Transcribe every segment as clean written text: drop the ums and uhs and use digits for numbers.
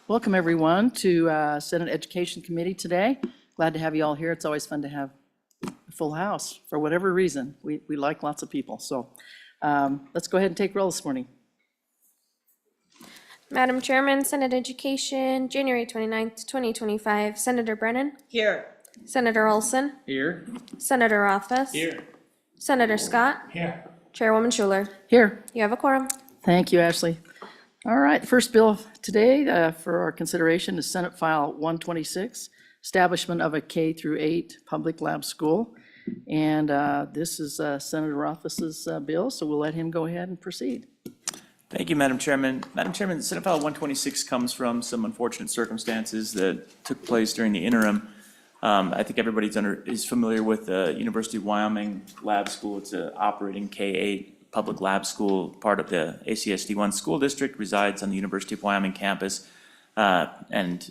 Welcome, everyone, to Senate Education Committee today. Glad to have you all here. It's always fun to have a full house for whatever reason. We like lots of people. So let's go ahead and take roll this morning. Madam Chairman, Senate Education, January 29th, 2025. Senator Brennan. Here. Senator Olson. Here. Senator Rothfuss. Here. Senator Scott. Here. Chairwoman Schuler. Here. You have a quorum. Thank you, Ashley. All right, the first bill today for our consideration is Senate File 126, establishment of a K through 8 public lab school. And this is Senator Rothfuss's bill, so we'll let him go ahead and proceed. Thank you, Madam Chairman. Madam Chairman, Senate File 126 comes from some unfortunate circumstances that took place during the interim. I think everybody is familiar with the University of Wyoming Lab School. It's an operating K-8 public lab school, part of the ACSD1 school district, resides on the University of Wyoming campus, and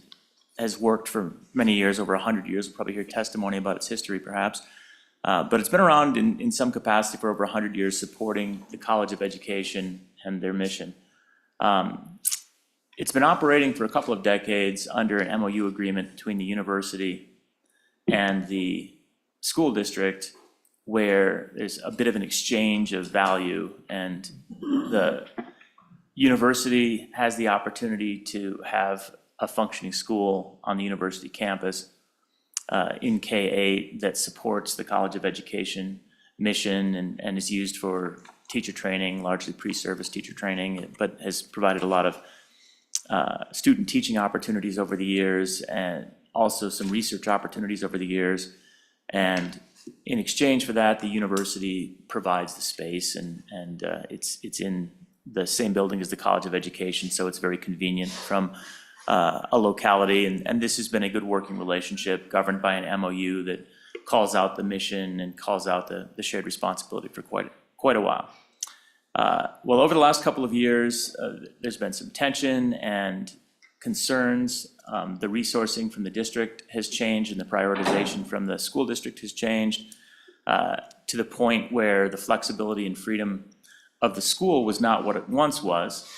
has worked for many years, over 100 years. We'll probably hear testimony about its history, perhaps. But it's been around in some capacity for over 100 years, supporting the College of Education and their mission. It's been operating for a couple of decades under an MOU agreement between the university and the school district, where there's a bit of an exchange of value, and the university has the opportunity to have a functioning school on the university campus in K-8 that supports the College of Education mission and is used for teacher training, largely pre-service teacher training, but has provided a lot of student teaching opportunities over the years, and also some research opportunities over the years. And in exchange for that, the university provides the space, and it's in the same building as the College of Education, so it's very convenient from a locality. And this has been a good working relationship governed by an MOU that calls out the mission and calls out the shared responsibility for quite a while. Well, over the last couple of years, there's been some tension and concerns. The resourcing from the district has changed, and the prioritization from the school district has changed to the point where the flexibility and freedom of the school was not what it once was.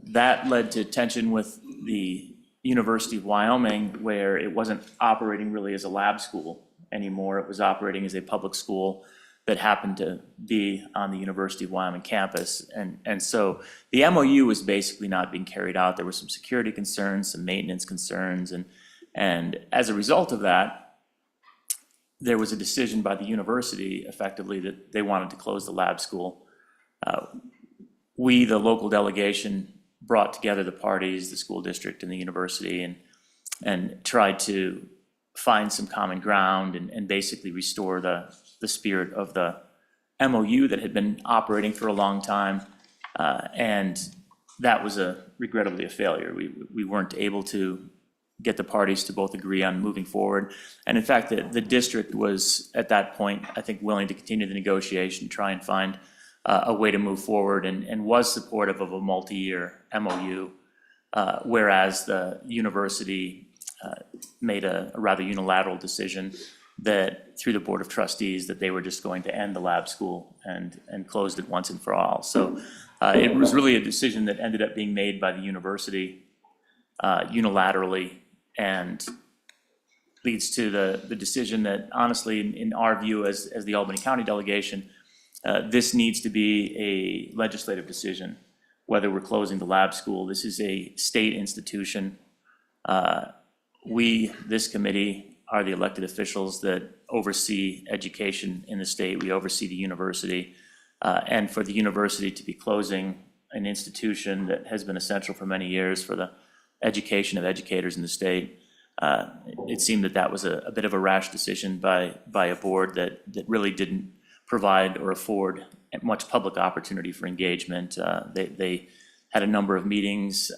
That led to tension with the University of Wyoming, where it wasn't operating really as a lab school anymore. It was operating as a public school that happened to be on the University of Wyoming campus. And so the MOU was basically not being carried out. There were some security concerns, some maintenance concerns, and as a result of that, there was a decision by the university, effectively, that they wanted to close the lab school. We, the local delegation, brought together the parties, the school district and the university, and tried to find some common ground and basically restore the spirit of the MOU that had been operating for a long time. And that was regrettably a failure. We weren't able to get the parties to both agree on moving forward. And in fact, the district was, at that point, I think, willing to continue the negotiation, try and find a way to move forward, and was supportive of a multi-year MOU, whereas the university made a rather unilateral decision that through the Board of Trustees that they were just going to end the lab school and closed it once and for all. So it was really a decision that ended up being made by the university unilaterally, and leads to the decision that, honestly, in our view as the Albany County delegation, this needs to be a legislative decision, whether we're closing the lab school. This is a state institution. We, this committee, are the elected officials that oversee education in the state. We oversee the university. And for the university to be closing an institution that has been essential for many years for the education of educators in the state, it seemed that was a bit of a rash decision by a board that really didn't provide or afford much public opportunity for engagement. They had a number of meetings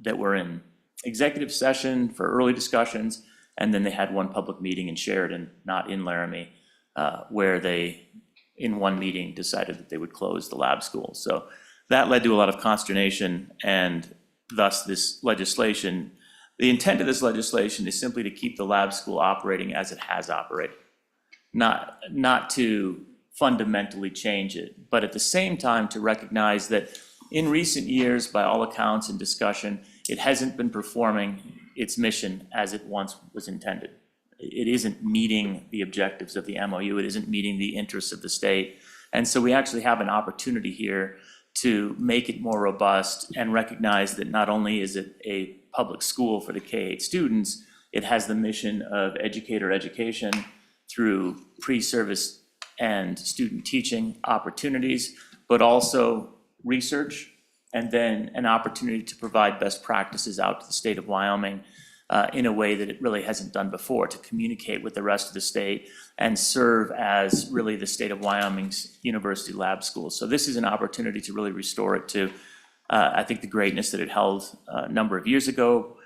that were in executive session for early discussions, and then they had one public meeting in Sheridan, not in Laramie, where they, in one meeting, decided that they would close the lab school. So that led to a lot of consternation, and thus this legislation. The intent of this legislation is simply to keep the lab school operating as it has operated, not to fundamentally change it, but at the same time to recognize that in recent years, by all accounts and discussion, it hasn't been performing its mission as it once was intended. It isn't meeting the objectives of the MOU. It isn't meeting the interests of the state. And so we actually have an opportunity here to make it more robust and recognize that not only is it a public school for the K-8 students, it has the mission of educator education through pre-service and student teaching opportunities, but also research, and then an opportunity to provide best practices out to the state of Wyoming in a way that it really hasn't done before, to communicate with the rest of the state and serve as really the state of Wyoming's university lab school. So this is an opportunity to really restore it to, I think, the greatness that it held a number of years ago.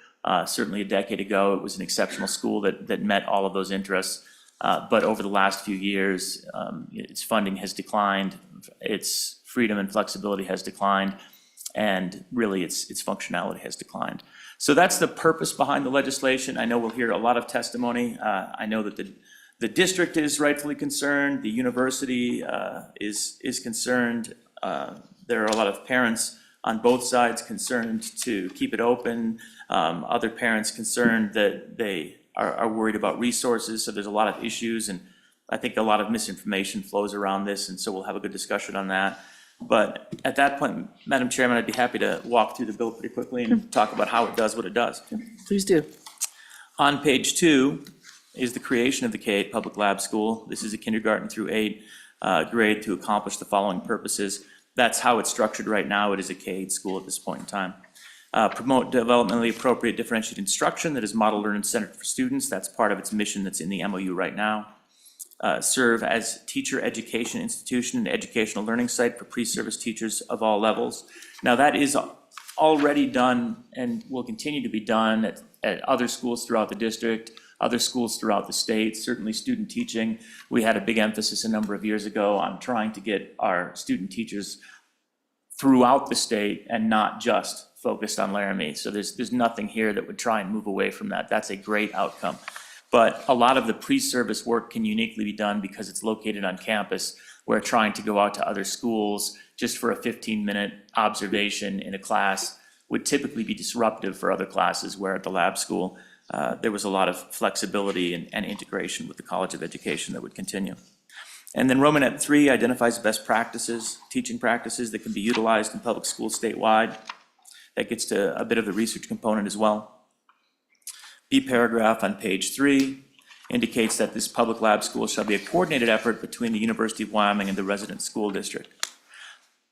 Certainly a decade ago, it was an exceptional school that met all of those interests. But over the last few years, its funding has declined, its freedom and flexibility has declined, and really its functionality has declined. So that's the purpose behind the legislation. I know we'll hear a lot of testimony. I know that the district is rightfully concerned, the university is concerned. There are a lot of parents on both sides concerned to keep it open. Other parents concerned that they are worried about resources, so there's a lot of issues, and I think a lot of misinformation flows around this, and so we'll have a good discussion on that. But at that point, Madam Chairman, I'd be happy to walk through the bill pretty quickly and talk about how it does what it does. Please do. On page 2 is the creation of the K-8 Public Lab School. This is a kindergarten through 8 grade to accomplish the following purposes. That's how it's structured right now. It is a K-8 school at this point in time. Promote developmentally appropriate differentiated instruction that is model learning centered for students. That's part of its mission that's in the MOU right now. Serve as teacher education institution and educational learning site for pre-service teachers of all levels. Now that is already done and will continue to be done at other schools throughout the district, other schools throughout the state, certainly student teaching. We had a big emphasis a number of years ago on trying to get our student teachers throughout the state and not just focused on Laramie. So there's nothing here that would try and move away from that. That's a great outcome. But a lot of the pre-service work can uniquely be done because it's located on campus, where trying to go out to other schools just for a 15-minute observation in a class would typically be disruptive for other classes, where at the lab school, there was a lot of flexibility and integration with the College of Education that would continue. And then Romanet 3 identifies best practices, teaching practices that can be utilized in public schools statewide. That gets to a bit of the research component as well. B paragraph on page 3 indicates that this public lab school shall be a coordinated effort between the University of Wyoming and the resident school district.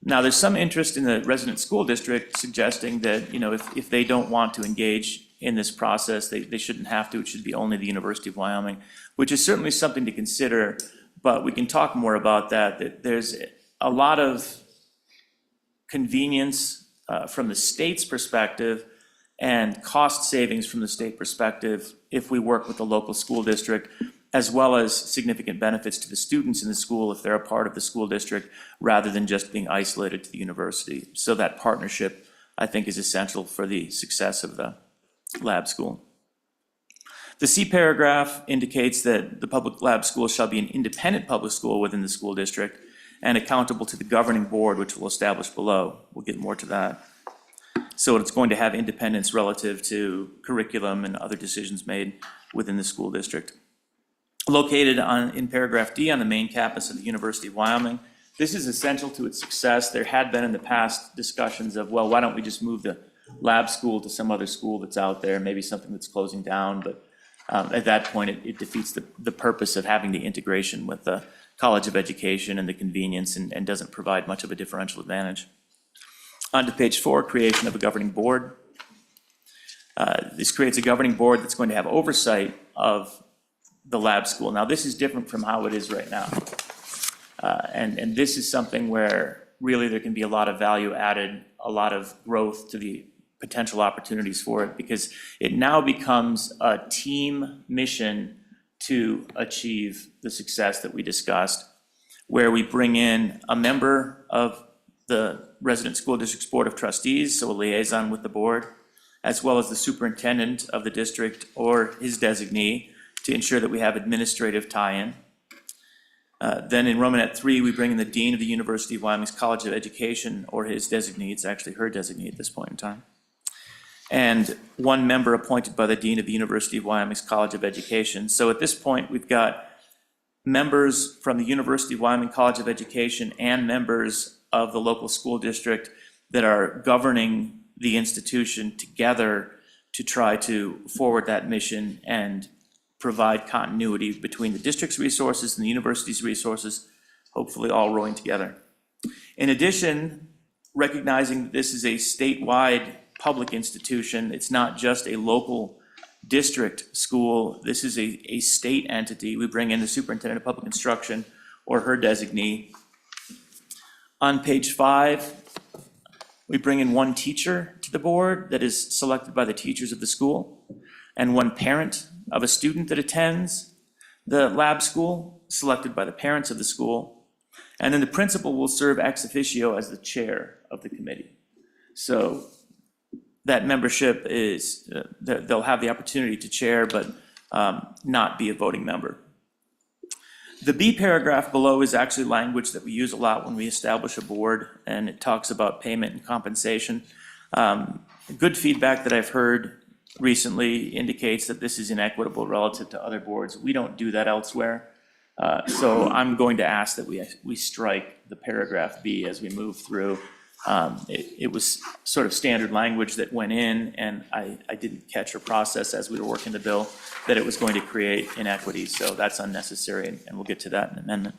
Now, there's some interest in the resident school district suggesting that, you know, if they don't want to engage in this process, they shouldn't have to. It should be only the University of Wyoming, which is certainly something to consider, but we can talk more about that there's a lot of convenience from the state's perspective and cost savings from the state perspective if we work with the local school district, as well as significant benefits to the students in the school if they're a part of the school district, rather than just being isolated to the university. So that partnership, I think, is essential for the success of the lab school. The C paragraph indicates that the public lab school shall be an independent public school within the school district and accountable to the governing board, which we'll establish below. We'll get more to that. So it's going to have independence relative to curriculum and other decisions made within the school district. Located in paragraph D on the main campus of the University of Wyoming, this is essential to its success. There had been in the past discussions of, well, why don't we just move the lab school to some other school that's out there, maybe something that's closing down, but at that point it defeats the purpose of having the integration with the College of Education and the convenience, and doesn't provide much of a differential advantage. On to page 4, creation of a governing board. This creates a governing board that's going to have oversight of the lab school. Now, this is different from how it is right now. And this is something where really there can be a lot of value added, a lot of growth to the potential opportunities for it, because it now becomes a team mission to achieve the success that we discussed, where we bring in a member of the Resident School District's Board of Trustees, so a liaison with the board, as well as the superintendent of the district or his designee, to ensure that we have administrative tie-in. Then in Romanet 3, we bring in the dean of the University of Wyoming's College of Education or his designee. It's actually her designee at this point in time. and 1 member appointed by the Dean of the University of Wyoming's College of Education. So at this point, we've got members from the University of Wyoming College of Education and members of the local school district that are governing the institution together to try to forward that mission and provide continuity between the district's resources and the university's resources, hopefully all rowing together. In addition, recognizing that this is a statewide public institution, it's not just a local district school, this is a state entity. We bring in the superintendent of public instruction or her designee. On page 5, we bring in 1 teacher to the board that is selected by the teachers of the school, and 1 parent of a student that attends the lab school, selected by the parents of the school. And then the principal will serve ex officio as the chair of the committee. So that membership is, they'll have the opportunity to chair, but not be a voting member. The B paragraph below is actually language that we use a lot when we establish a board, and it talks about payment and compensation. Good feedback that I've heard recently indicates that this is inequitable relative to other boards. We don't do that elsewhere. So I'm going to ask that we strike the paragraph B as we move through. It was sort of standard language that went in, and I didn't catch or process as we were working the bill that it was going to create inequity, so that's unnecessary, and we'll get to that in an amendment.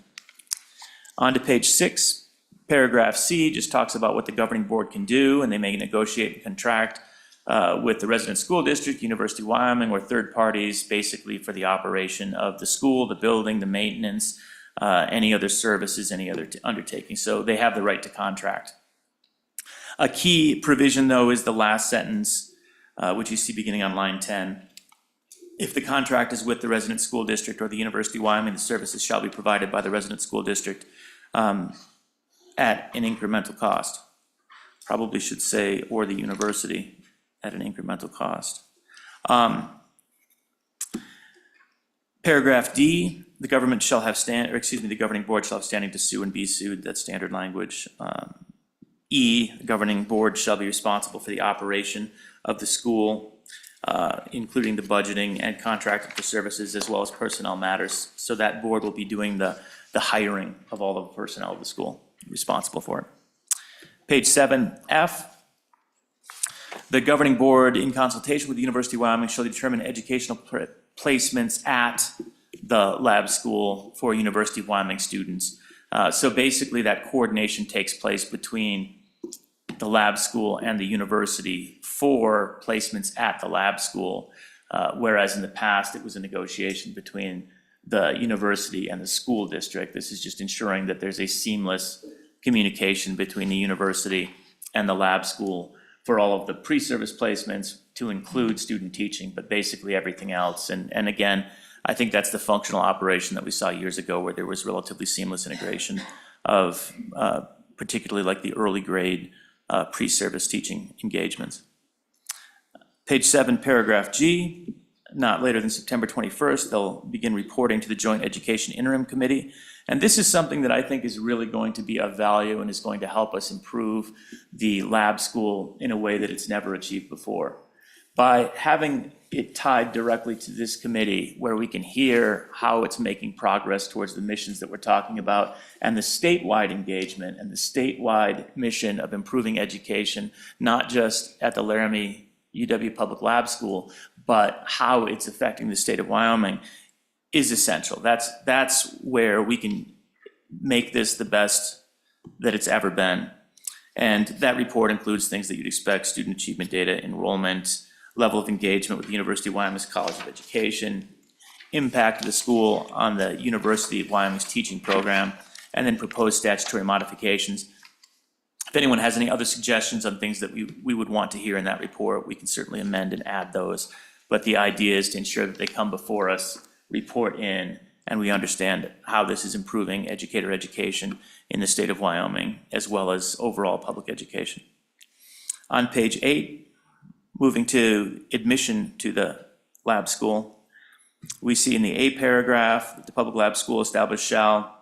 On to page 6, paragraph C just talks about what the governing board can do, and they may negotiate and contract with the resident school district, University of Wyoming, or third parties, basically for the operation of the school, the building, the maintenance, any other services, any other undertaking. So they have the right to contract. A key provision, though, is the last sentence, which you see beginning on line 10. If the contract is with the resident school district or the University of Wyoming, the services shall be provided by the resident school district at an incremental cost. Probably should say, or the university at an incremental cost. Paragraph D, the government shall have the governing board shall have standing to sue and be sued. That's standard language. E, the governing board shall be responsible for the operation of the school, including the budgeting and contracting for services as well as personnel matters. So that board will be doing the hiring of all the personnel of the school, responsible for it. Page 7F, the governing board, in consultation with the University of Wyoming, shall determine educational placements at the lab school for University of Wyoming students. So basically that coordination takes place between the lab school and the university for placements at the lab school, whereas in the past it was a negotiation between the university and the school district. This is just ensuring that there's a seamless communication between the university and the lab school for all of the pre-service placements to include student teaching, but basically everything else. And again, I think that's the functional operation that we saw years ago where there was relatively seamless integration of particularly like the early grade pre-service teaching engagements. Page 7, paragraph G, not later than September 21st, they'll begin reporting to the Joint Education Interim Committee. And this is something that I think is really going to be of value and is going to help us improve the lab school in a way that it's never achieved before. By having it tied directly to this committee where we can hear how it's making progress towards the missions that we're talking about and the statewide engagement and the statewide mission of improving education, not just at the Laramie UW Public Lab School, but how it's affecting the state of Wyoming is essential. That's where we can make this the best that it's ever been. And that report includes things that you'd expect: student achievement data, enrollment, level of engagement with the University of Wyoming's College of Education, impact of the school on the University of Wyoming's teaching program, and then proposed statutory modifications. If anyone has any other suggestions on things that we would want to hear in that report, we can certainly amend and add those. But the idea is to ensure that they come before us, report in, and we understand how this is improving educator education in the state of Wyoming, as well as overall public education. On page 8, moving to admission to the lab school, we see in the A paragraph that the public lab school established shall,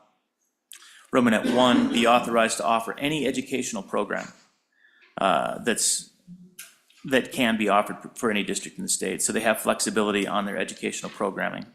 Romanet 1, be authorized to offer any educational program that's that can be offered for any district in the state. So they have flexibility on their educational programming.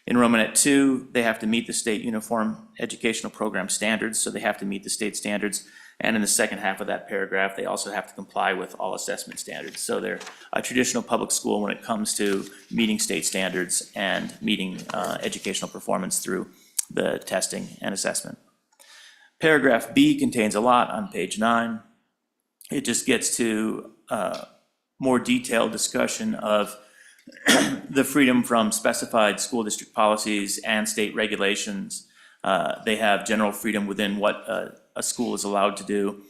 In Romanet 2, they have to meet the state uniform educational program standards, so they have to meet the state standards. And in the second half of that paragraph, they also have to comply with all assessment standards. So they're a traditional public school when it comes to meeting state standards and meeting educational performance through the testing and assessment. Paragraph B contains a lot on page 9. It just gets to more detailed discussion of the freedom from specified school district policies and state regulations. They have general freedom within what a school is allowed to do,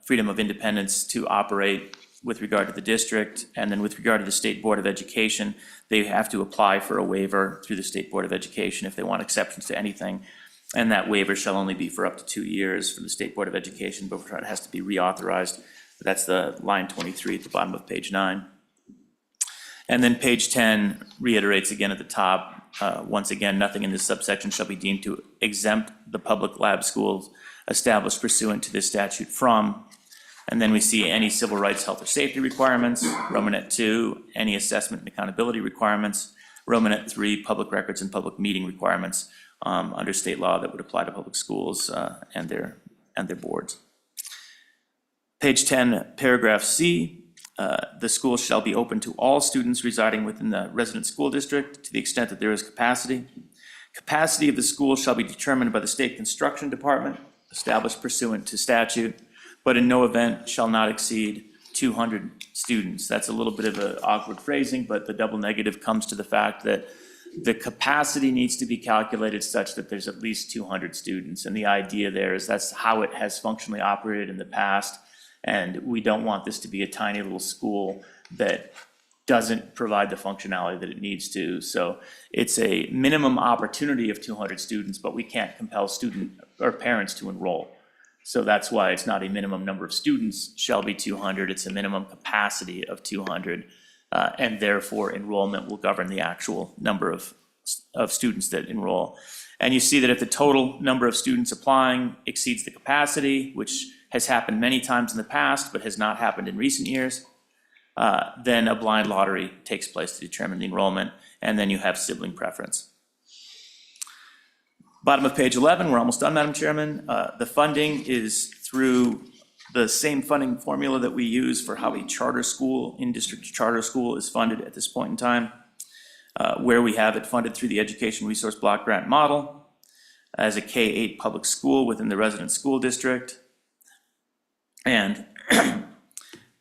freedom of independence to operate with regard to the district, and then with regard to the State Board of Education, they have to apply for a waiver through the State Board of Education if they want exceptions to anything. And that waiver shall only be for up to 2 years from the State Board of Education before it has to be reauthorized. That's the line 23 at the bottom of page 9. And then page 10 reiterates again at the top, once again, nothing in this subsection shall be deemed to exempt the public lab schools established pursuant to this statute from. And then we see any civil rights, health, or safety requirements. Romanet 2, any assessment and accountability requirements. Romanet 3, public records and public meeting requirements under state law that would apply to public schools and their boards. Page 10, paragraph C. The school shall be open to all students residing within the resident school district to the extent that there is capacity. Capacity of the school shall be determined by the state construction department, established pursuant to statute, but in no event shall not exceed 200 students. That's a little bit of an awkward phrasing, but the double negative comes to the fact that the capacity needs to be calculated such that there's at least 200 students. And the idea there is that's how it has functionally operated in the past. And we don't want this to be a tiny little school that doesn't provide the functionality that it needs to. So it's a minimum opportunity of 200 students, but we can't compel student or parents to enroll. So that's why it's not a minimum number of students shall be 200, it's a minimum capacity of 200. And therefore enrollment will govern the actual number of students that enroll. And you see that if the total number of students applying exceeds the capacity, which has happened many times in the past, but has not happened in recent years, then a blind lottery takes place to determine the enrollment, and then you have sibling preference. Bottom of page 11, we're almost done, Madam Chairman. The funding is through the same funding formula that we use for how a charter school, in-district charter school, is funded at this point in time, where we have it funded through the Education Resource Block Grant model as a K-8 public school within the resident school district. And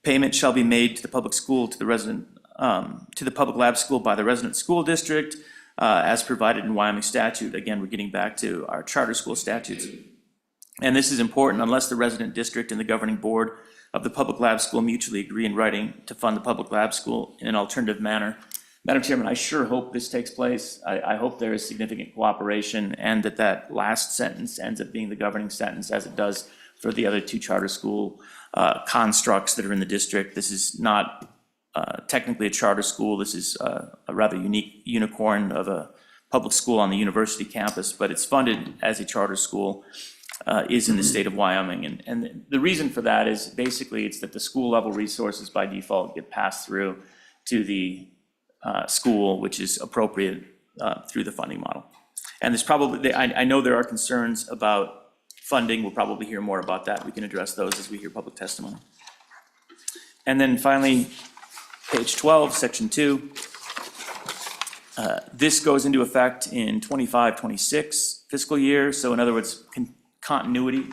payment shall be made to the public school, to the resident, to the public lab school by the resident school district as provided in Wyoming statute. Again, we're getting back to our charter school statutes. And this is important unless the resident district and the governing board of the public lab school mutually agree in writing to fund the public lab school in an alternative manner. Madam Chairman, I sure hope this takes place. I hope there is significant cooperation and that last sentence ends up being the governing sentence as it does for the other two charter school constructs that are in the district. This is not technically a charter school. This is a rather unique unicorn of a public school on the university campus, but it's funded as a charter school, is in the state of Wyoming. And the reason for that is basically it's that the school level resources by default get passed through to the school, which is appropriate through the funding model. And there's probably, I know there are concerns about funding. We'll probably hear more about that. We can address those as we hear public testimony. And then finally, page 12, section 2. This goes into effect in 25-26 fiscal year. So in other words, continuity.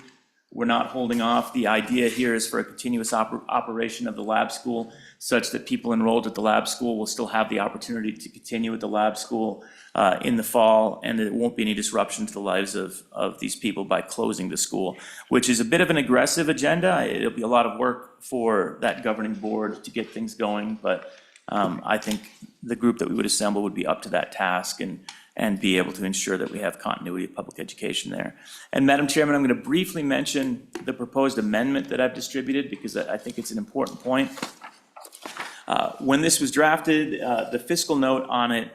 We're not holding off. The idea here is for a continuous operation of the lab school such that people enrolled at the lab school will still have the opportunity to continue at the lab school in the fall, and there won't be any disruption to the lives of these people by closing the school, which is a bit of an aggressive agenda. It'll be a lot of work for that governing board to get things going, but I think the group that we would assemble would be up to that task and be able to ensure that we have continuity of public education there. And Madam Chairman, I'm going to briefly mention the proposed amendment that I've distributed because I think it's an important point. When this was drafted, the fiscal note on it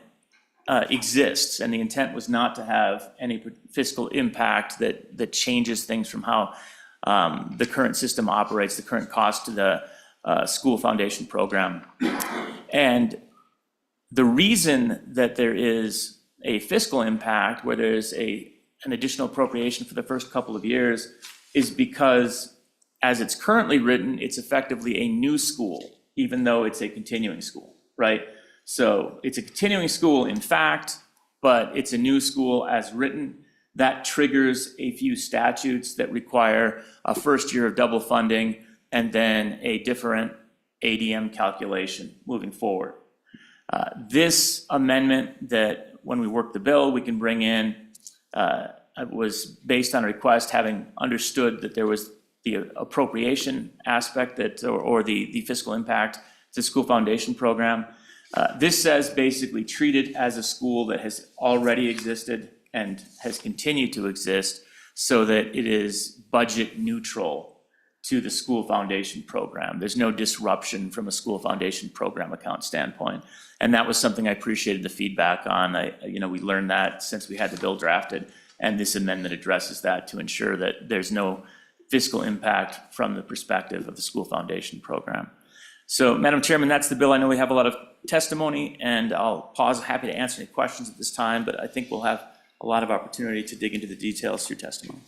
exists, and the intent was not to have any fiscal impact that changes things from how the current system operates, the current cost to the school foundation program. And the reason that there is a fiscal impact where there's an additional appropriation for the first couple of years is because as it's currently written, it's effectively a new school, even though it's a continuing school, right? So it's a continuing school in fact, but it's a new school as written. That triggers a few statutes that require a first year of double funding and then a different ADM calculation moving forward. This amendment that when we work the bill, we can bring in, was based on a request having understood that there was the appropriation aspect that, or the fiscal impact to the school foundation program. This says basically treat it as a school that has already existed and has continued to exist so that it is budget neutral to the school foundation program. There's no disruption from a school foundation program account standpoint. And that was something I appreciated the feedback on. We learned that since we had the bill drafted, and this amendment addresses that to ensure that there's no fiscal impact from the perspective of the school foundation program. So, Madam Chairman, that's the bill. I know we have a lot of testimony, and I'll pause, happy to answer any questions at this time, but I think we'll have a lot of opportunity to dig into the details through testimony.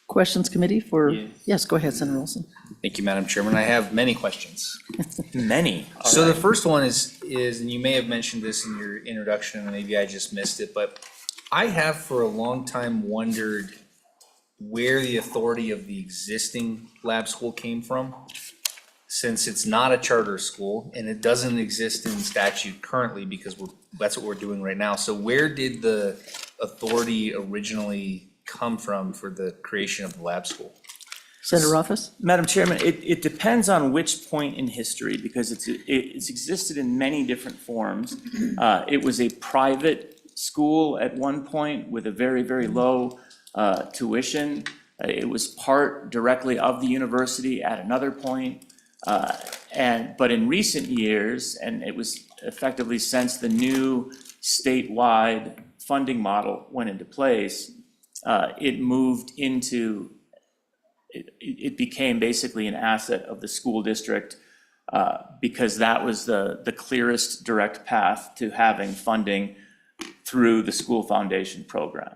Questions, committee, for, Yeah. yes, go ahead, Senator Olson. Thank you, Madam Chairman. I have many questions. Many. All So right. the first one is, and you may have mentioned this in your introduction, and maybe I just missed it, but I have for a long time wondered where the authority of the existing lab school came from, since it's not a charter school and it doesn't exist in statute currently because that's what we're doing right now. So where did the authority originally come from for the creation of the lab school? Senator Rothfuss? Madam Chairman, it depends on which point in history, because it's existed in many different forms. It was a private school at one point with a very, very low tuition. It was part directly of the university at another point. But in recent years, and it was effectively since the new statewide funding model went into place, it moved into, it became basically an asset of the school district because that was the clearest direct path to having funding through the school foundation program.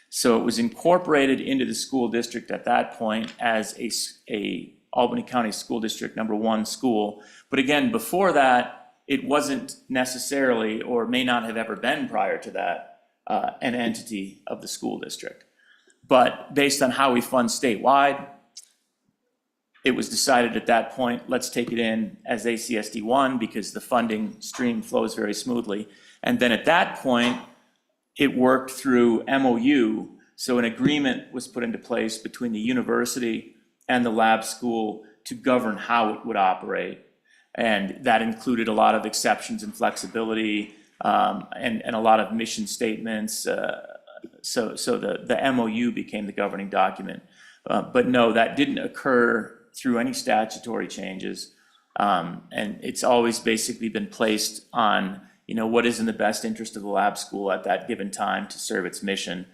So it was incorporated into the school district at that point as a Albany County School District #1 school. But again, before that, it wasn't necessarily, or may not have ever been prior to that, an entity of the school district. But based on how we fund statewide, it was decided at that point, let's take it in as ACSD1 because the funding stream flows very smoothly. And then at that point, it worked through MOU. So an agreement was put into place between the university and the lab school to govern how it would operate. And that included a lot of exceptions and flexibility and a lot of mission statements. So the MOU became the governing document. But no, that didn't occur through any statutory changes. And it's always basically been placed on, what is in the best interest of the lab school at that given time to serve its mission.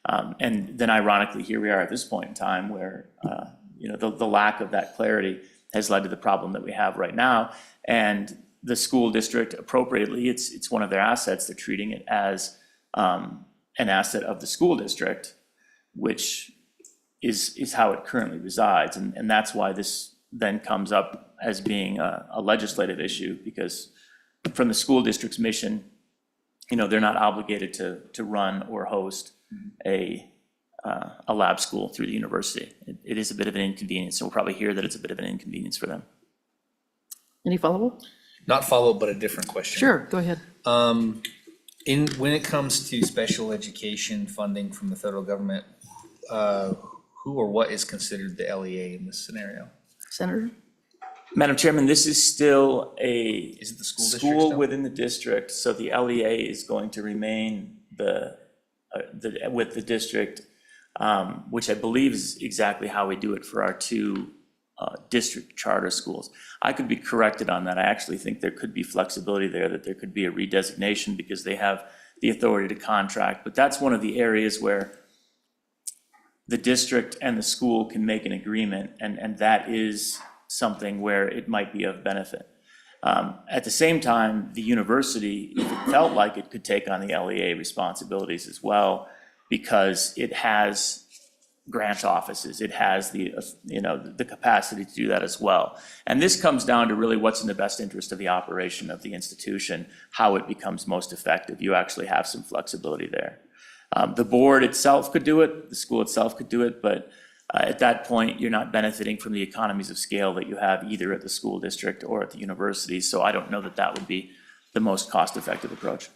And then ironically, here we are at this point in time where, the lack of that clarity has led to the problem that we have right now. And the school district appropriately, it's one of their assets. They're treating it as an asset of the school district, which is how it currently resides. And that's why this then comes up as being a legislative issue, because from the school district's mission, they're not obligated to run or host a lab school through the university. It is a bit of an inconvenience, so we'll probably hear that it's a bit of an inconvenience for them. Any follow-up? Not follow-up, but a different question. Sure, go ahead. When it comes to special education funding from the federal government, who or what is considered the LEA in this scenario? Senator? Madam Chairman, this is still Is it the school district school still? within the district, so the LEA is going to remain with the district, which I believe is exactly how we do it for our two district charter schools. I could be corrected on that. I actually think there could be flexibility there, that there could be a redesignation because they have the authority to contract. But that's one of the areas where the district and the school can make an agreement, and that is something where it might be of benefit. At the same time, the university, if it felt like it could take on the LEA responsibilities as well, because it has grant offices, it has the, the capacity to do that as well. And this comes down to really what's in the best interest of the operation of the institution, how it becomes most effective. You actually have some flexibility there. The board itself could do it, the school itself could do it, but at that point, you're not benefiting from the economies of scale that you have either at the school district or at the university. So I don't know that that would be the most cost-effective approach.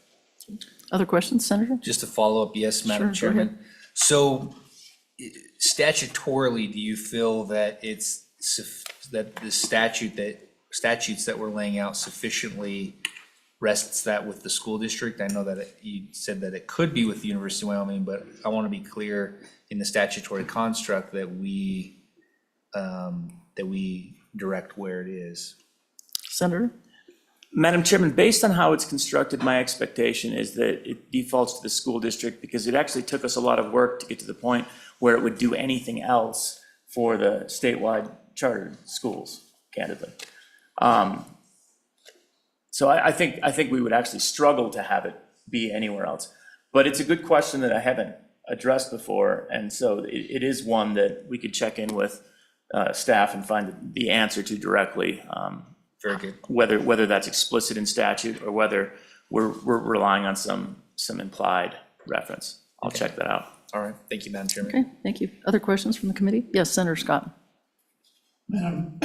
Other questions, Senator? Just to follow up, yes, Madam Sure, go ahead. Chairman. So statutorily, do you feel that that the statutes that we're laying out sufficiently rests that with the school district? I know that you said that it could be with the University of Wyoming, but I want to be clear in the statutory construct that we direct where it is. Senator? Madam Chairman, based on how it's constructed, my expectation is that it defaults to the school district because it actually took us a lot of work to get to the point where it would do anything else for the statewide charter schools, candidly. So I think we would actually struggle to have it be anywhere else. But it's a good question that I haven't addressed before, and so it is one that we could check in with staff and find the answer to directly. Very good. Whether that's explicit in statute or whether we're relying on some implied reference. I'll check that out. All right, thank you, Madam Chairman. Okay, thank you. Other questions from the committee? Yes, Senator Scott. Madam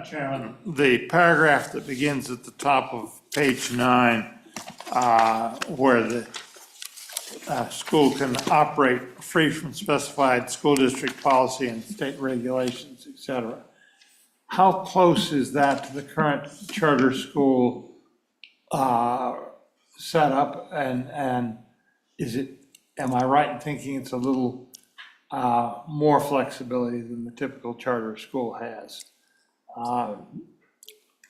Chairman, the paragraph that begins at the top of page 9, where the school can operate free from specified school district policy and state regulations, et cetera. How close is that to the current charter school setup? And is it, am I right in thinking it's a little more flexibility than the typical charter school has?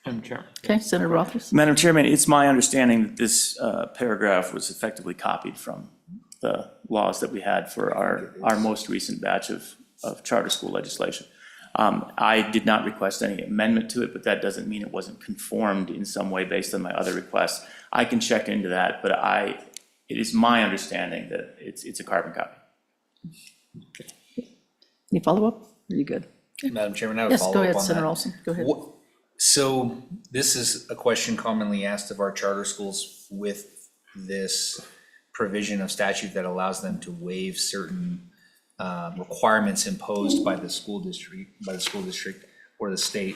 Madam Chairman. Okay, Senator Rothfuss. Madam Chairman, it's my understanding that this paragraph was effectively copied from the laws that we had for our most recent batch of charter school legislation. I did not request any amendment to it, but that doesn't mean it wasn't conformed in some way based on my other requests. I can check into that, but it is my understanding that it's a carbon copy. Any follow-up? Are you good? Madam Chairman, I have a Yes, follow-up go on ahead, that. Senator Olson. Go ahead. So this is a question commonly asked of our charter schools with this provision of statute that allows them to waive certain requirements imposed by the school district or the state.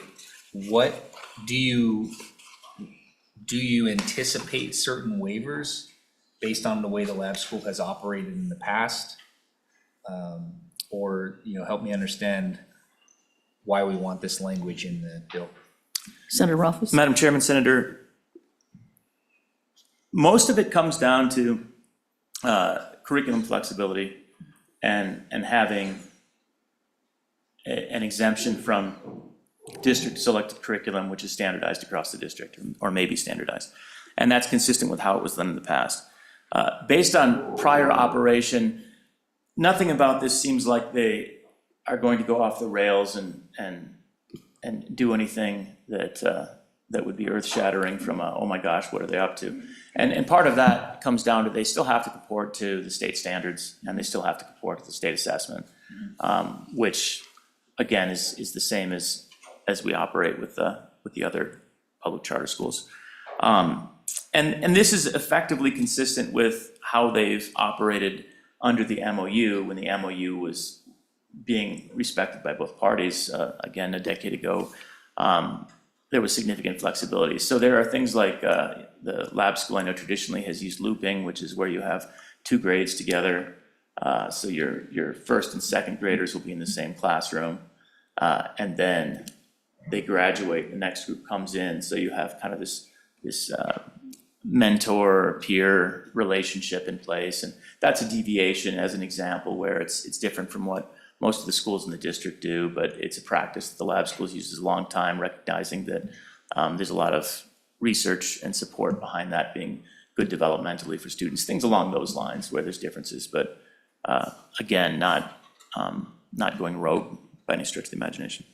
What do you anticipate certain waivers based on the way the lab school has operated in the past? Or, help me understand why we want this language in the bill. Senator Rothfuss. Madam Chairman, Senator, most of it comes down to curriculum flexibility and having an exemption from district selected curriculum, which is standardized across the district or may be standardized. And that's consistent with how it was done in the past. Based on prior operation, nothing about this seems like they are going to go off the rails and do anything that would be earth-shattering from oh my gosh, what are they up to? And part of that comes down to they still have to comport to the state standards and they still have to comport to the state assessment, which again is the same as we operate with the other public charter schools. And this is effectively consistent with how they've operated under the MOU when the MOU was being respected by both parties. Again, a decade ago, there was significant flexibility. So there are things like the lab school I know traditionally has used looping, which is where you have 2 grades together. So your first and second graders will be in the same classroom. And then they graduate, the next group comes in. So you have kind of this mentor peer relationship in place. And that's a deviation as an example where it's different from what most of the schools in the district do, but it's a practice that the lab schools use a long time, recognizing that there's a lot of research and support behind that being good developmentally for students, things along those lines where there's differences, but again, not going rogue by any stretch of the imagination.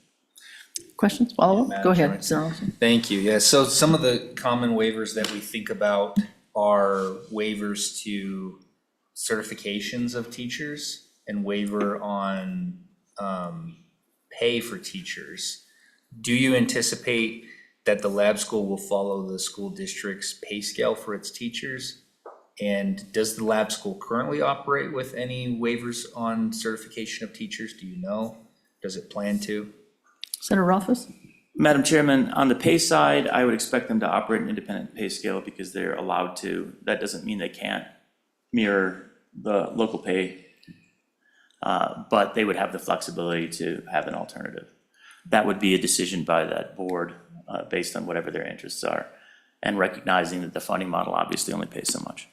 Questions, follow-up? Madam Go ahead, Chairman. Senator Ralston. Thank you. Yeah, so some of the common waivers that we think about are waivers to certifications of teachers and waiver on pay for teachers. Do you anticipate that the lab school will follow the school district's pay scale for its teachers? And does the lab school currently operate with any waivers on certification of teachers? Do you know? Does it plan to? Senator Rothfuss? Madam Chairman, on the pay side, I would expect them to operate an independent pay scale because they're allowed to. That doesn't mean they can't mirror the local pay, but they would have the flexibility to have an alternative. That would be a decision by that board based on whatever their interests are, and recognizing that the funding model obviously only pays so much.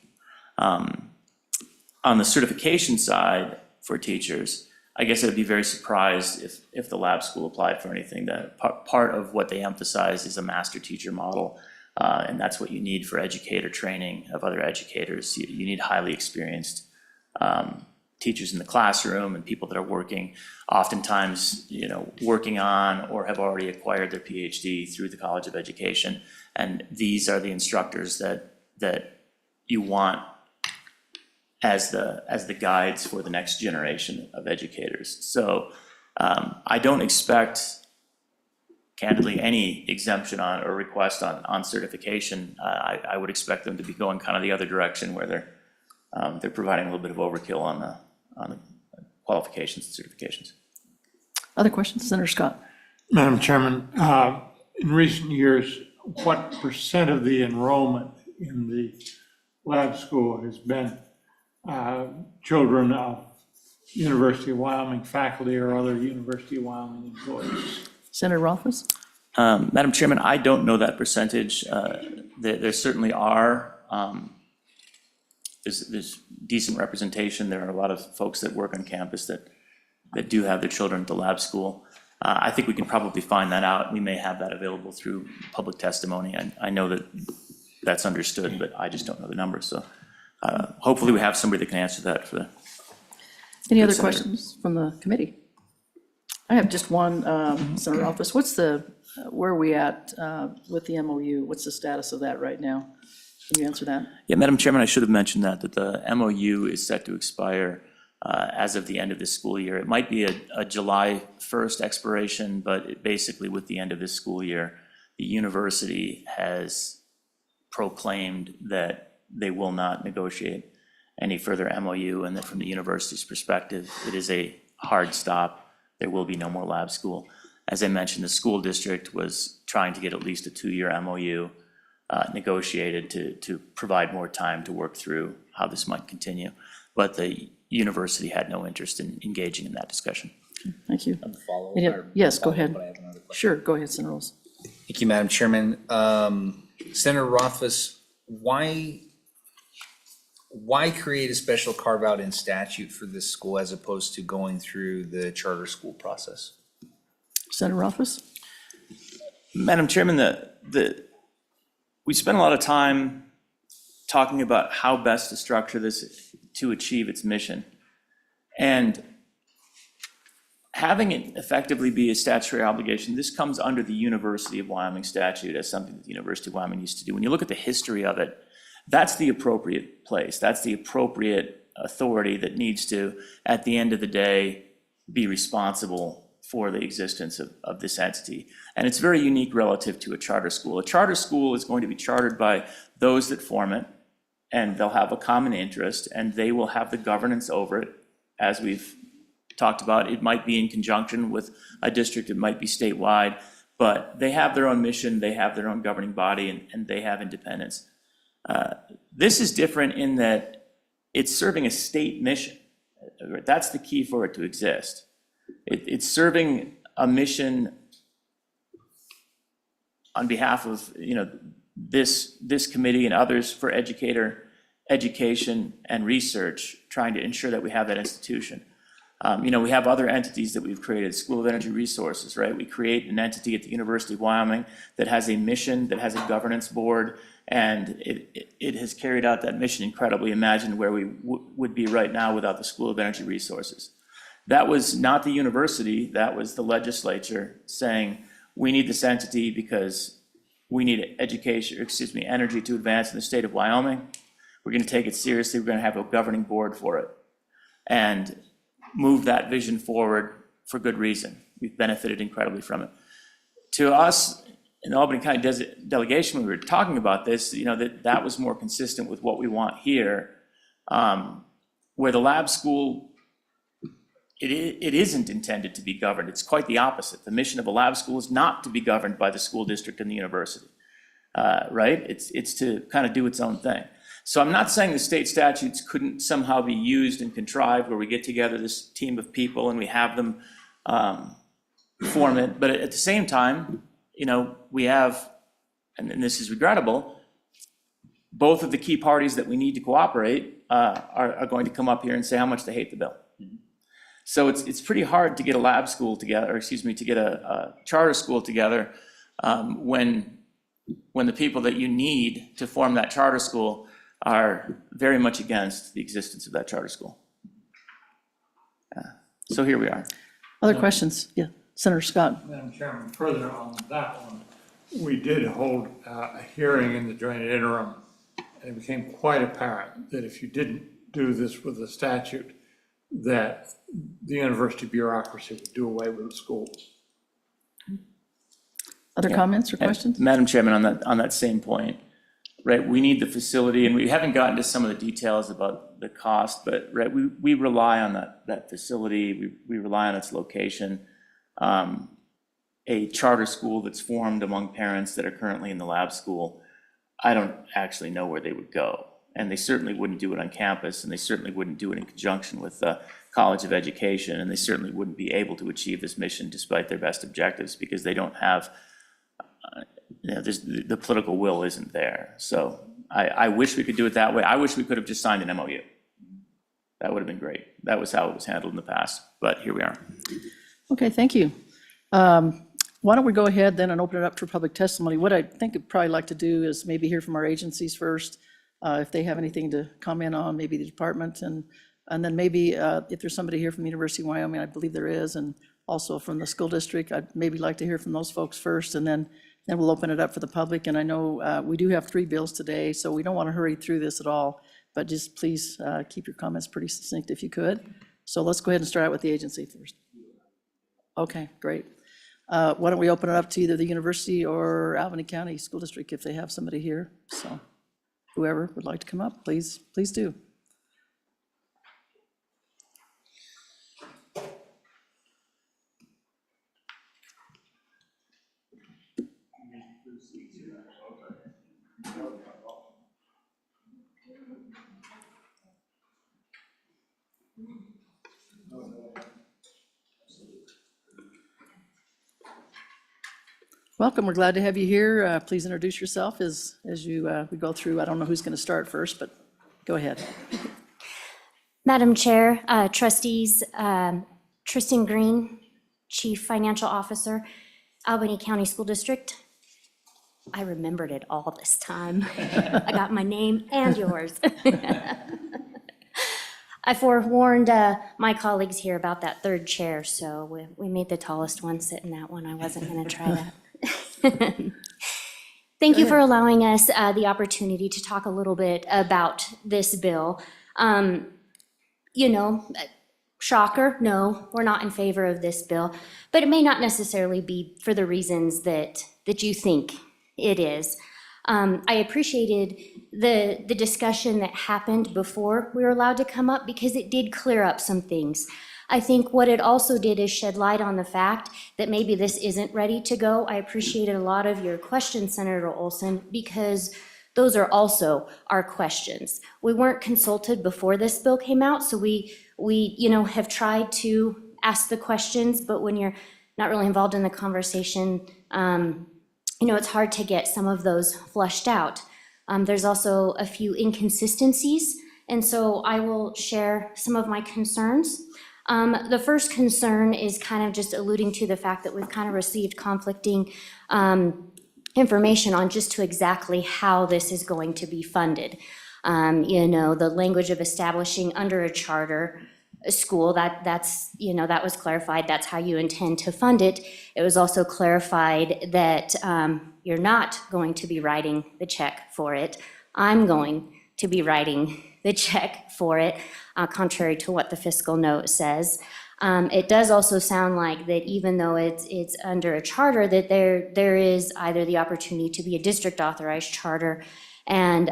On the certification side for teachers, I guess I'd be very surprised if the lab school applied for anything. That part of what they emphasize is a master teacher model, and that's what you need for educator training of other educators. You need highly experienced teachers in the classroom and people that are working, oftentimes, working on or have already acquired their PhD through the College of Education. And these are the instructors that you want as the guides for the next generation of educators. So I don't expect, candidly, any exemption on or request on certification. I would expect them to be going kind of the other direction where they're providing a little bit of overkill on the qualifications and certifications. Other questions? Senator Scott? Madam Chairman, in recent years, what percent of the enrollment in the lab school has been children of University of Wyoming faculty or other University of Wyoming employees? Senator Rothfuss? Madam Chairman, I don't know that percentage. There certainly are. There's decent representation. There are a lot of folks that work on campus that do have their children at the lab school. I think we can probably find that out. We may have that available through public testimony. I know that that's understood, but I just don't know the numbers. So hopefully we have somebody that can answer that for the. Any other Senator. questions from the committee? I have just one, Senator Rothfuss. Where are we at with the MOU? What's the status of that right now? Can you answer that? Yeah, Madam Chairman, I should have mentioned that the MOU is set to expire as of the end of this school year. It might be a July 1st expiration, but basically with the end of this school year, the university has proclaimed that they will not negotiate any further MOU, and that from the university's perspective, it is a hard stop. There will be no more lab school. As I mentioned, the school district was trying to get at least a 2-year MOU negotiated to provide more time to work through how this might continue. But the university had no interest in engaging in that discussion. Thank you. Follow-up Any- or- yes, go follow-up, ahead. but I have another question. Sure, go ahead, Senator Rolls. Thank you, Madam Chairman. Senator Rothfuss, why create a special carve-out in statute for this school as opposed to going through the charter school process? Senator Rothfuss? Madam Chairman, we spent a lot of time talking about how best to structure this to achieve its mission. And having it effectively be a statutory obligation, this comes under the University of Wyoming statute as something that the University of Wyoming used to do. When you look at the history of it, that's the appropriate place. That's the appropriate authority that needs to, at the end of the day, be responsible for the existence of this entity. And it's very unique relative to a charter school. A charter school is going to be chartered by those that form it, and they'll have a common interest, and they will have the governance over it. As we've talked about, it might be in conjunction with a district, it might be statewide, but they have their own mission, they have their own governing body, and they have independence. This is different in that it's serving a state mission. That's the key for it to exist. It's serving a mission on behalf of, this committee and others for education and research, trying to ensure that we have that institution. We have other entities that we've created, School of Energy Resources, right? We create an entity at the University of Wyoming that has a mission, that has a governance board, and it has carried out that mission incredibly. Imagine where we would be right now without the School of Energy Resources. That was not the university, that was the legislature saying, we need this entity because we need education, excuse me, energy to advance in the state of Wyoming. We're going to take it seriously. We're going to have a governing board for it and move that vision forward for good reason. We've benefited incredibly from it. To us, in the Albany County delegation, when we were talking about this, that was more consistent with what we want here, where the lab school, it isn't intended to be governed. It's quite the opposite. The mission of a lab school is not to be governed by the school district and the university, right? It's to kind of do its own thing. So I'm not saying the state statutes couldn't somehow be used and contrived where we get together this team of people and we have them form it, but at the same time, we have, and this is regrettable, both of the key parties that we need to cooperate are going to come up here and say how much they hate the bill. So it's pretty hard to get a lab school together, or excuse me, to get a charter school together when the people that you need to form that charter school are very much against the existence of that charter school. So here we are. Other questions? Yeah, Senator Scott. Madam Chairman, further on that one, we did hold a hearing in the joint interim, and it became quite apparent that if you didn't do this with the statute, that the university bureaucracy would do away with the schools. Other comments or questions? Madam Chairman, on that same point, right, we need the facility, and we haven't gotten to some of the details about the cost, but right, we rely on that facility, we rely on its location. A charter school that's formed among parents that are currently in the lab school, I don't actually know where they would go. And they certainly wouldn't do it on campus, and they certainly wouldn't do it in conjunction with the College of Education, and they certainly wouldn't be able to achieve this mission despite their best objectives because they don't have, the political will isn't there. So I wish we could do it that way. I wish we could have just signed an MOU. That would have been great. That was how it was handled in the past, but here we are. Okay, thank you. Why don't we go ahead then and open it up for public testimony? What I think I'd probably like to do is maybe hear from our agencies first, if they have anything to comment on, maybe the department, and then maybe if there's somebody here from the University of Wyoming, I believe there is, and also from the school district, I'd maybe like to hear from those folks first, and then we'll open it up for the public. And I know we do have 3 bills today, so we don't want to hurry through this at all, but just please keep your comments pretty succinct if you could. So let's go ahead and start out with the agency first. Okay, great. Why don't we open it up to either the university or Albany County School District if they have somebody here. So whoever would like to come up, please do. Welcome, we're glad to have you here. Please introduce yourself as we go through. I don't know who's going to start first, but go ahead. Madam Chair, trustees, Tristan Green, Chief Financial Officer, Albany County School District. I remembered it all this time. I got my name and yours. I forewarned my colleagues here about that 3rd chair, so we made the tallest one sit in that one. I wasn't going to try that. Thank you for allowing us the opportunity to talk a little bit about this bill. Shocker, no, we're not in favor of this bill, but it may not necessarily be for the reasons that you think it is. I appreciated the discussion that happened before we were allowed to come up because it did clear up some things. I think what it also did is shed light on the fact that maybe this isn't ready to go. I appreciated a lot of your questions, Senator Olson, because those are also our questions. We weren't consulted before this bill came out, so we have tried to ask the questions, but when you're not really involved in the conversation, it's hard to get some of those flushed out. There's also a few inconsistencies, and so I will share some of my concerns. The first concern is kind of just alluding to the fact that we've kind of received conflicting information on just to exactly how this is going to be funded. The language of establishing under a charter school, that's, that was clarified, that's how you intend to fund it. It was also clarified that you're not going to be writing the check for it. I'm going to be writing the check for it, contrary to what the fiscal note says. It does also sound like that even though it's under a charter, that there is either the opportunity to be a district authorized charter, and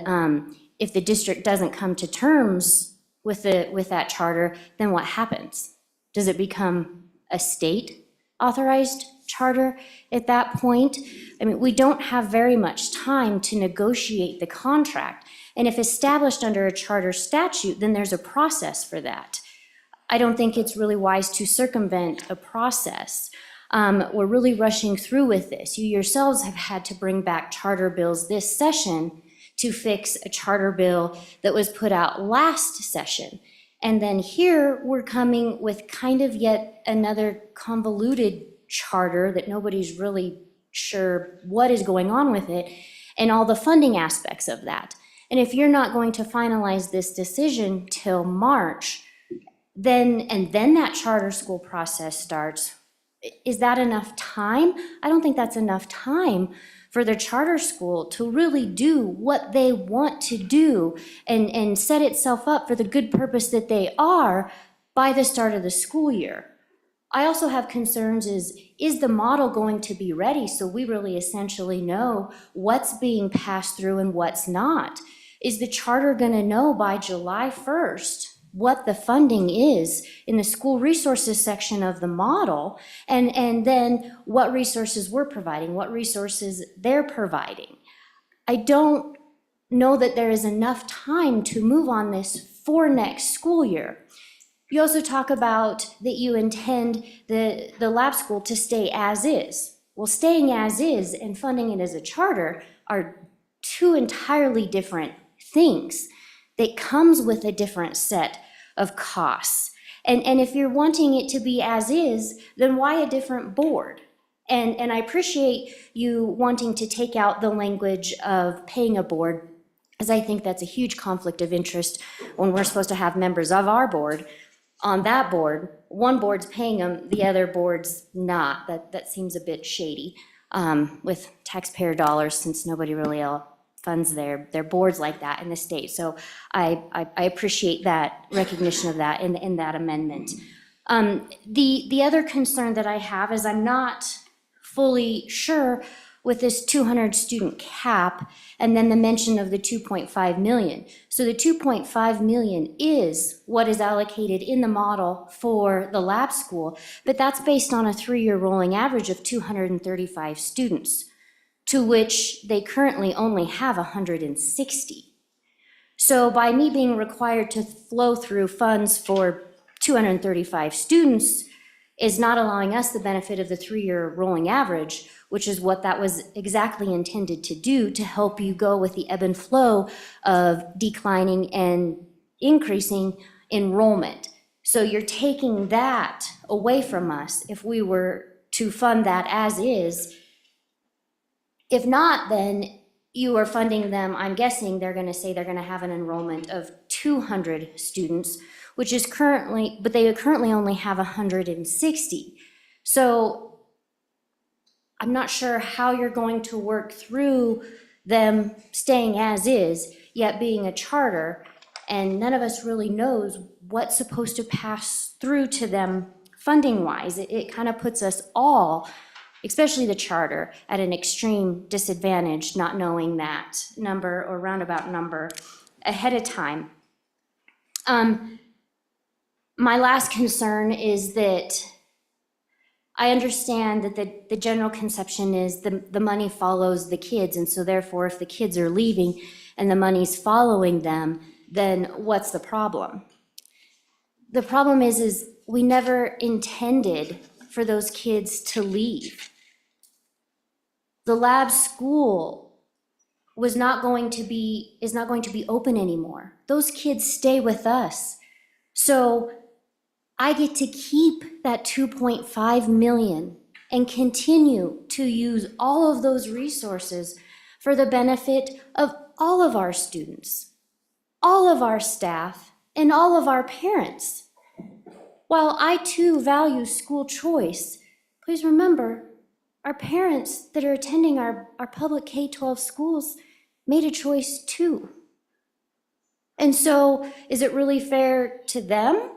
if the district doesn't come to terms with that charter, then what happens? Does it become a state authorized charter at that point? I mean, we don't have very much time to negotiate the contract. And if established under a charter statute, then there's a process for that. I don't think it's really wise to circumvent a process. We're really rushing through with this. You yourselves have had to bring back charter bills this session to fix a charter bill that was put out last session. And then here we're coming with kind of yet another convoluted charter that nobody's really sure what is going on with it and all the funding aspects of that. And if you're not going to finalize this decision till March, then that charter school process starts, is that enough time? I don't think that's enough time for the charter school to really do what they want to do and set itself up for the good purpose that they are by the start of the school year. I also have concerns is the model going to be ready so we really essentially know what's being passed through and what's not? Is the charter going to know by July 1st what the funding is in the school resources section of the model, and then what resources we're providing, what resources they're providing? I don't know that there is enough time to move on this for next school year. You also talk about that you intend the lab school to stay as is. Well, staying as is and funding it as a charter are two entirely different things that comes with a different set of costs. And if you're wanting it to be as is, then why a different board? And I appreciate you wanting to take out the language of paying a board, as I think that's a huge conflict of interest when we're supposed to have members of our board on that board. One board's paying them, the other board's not. That seems a bit shady with taxpayer dollars, since nobody really funds their boards like that in the state. So I appreciate that recognition of that in that amendment. The other concern that I have is I'm not fully sure with this 200 student cap and then the mention of the 2.5 million. So the 2.5 million is what is allocated in the model for the lab school, but that's based on a 3-year rolling average of 235 students, to which they currently only have 160. So by me being required to flow through funds for 235 students is not allowing us the benefit of the 3-year rolling average, which is what that was exactly intended to do, to help you go with the ebb and flow of declining and increasing enrollment. So you're taking that away from us if we were to fund that as is. If not, then you are funding them, I'm guessing they're gonna say they're gonna have an enrollment of 200 students, which is currently, but they currently only have 160. So I'm not sure how you're going to work through them staying as is, yet being a charter, and none of us really knows what's supposed to pass through to them funding-wise. It kind of puts us all, especially the charter, at an extreme disadvantage, not knowing that number or roundabout number ahead of time. My last concern is that I understand that the general conception is the money follows the kids, and so therefore if the kids are leaving and the money's following them, then what's the problem? The problem is we never intended for those kids to leave. The lab school is not going to be open anymore. Those kids stay with us. So I get to keep that 2.5 million and continue to use all of those resources for the benefit of all of our students, all of our staff, and all of our parents. While I too value school choice, please remember, our parents that are attending our public K-12 schools made a choice too. And so, is it really fair to them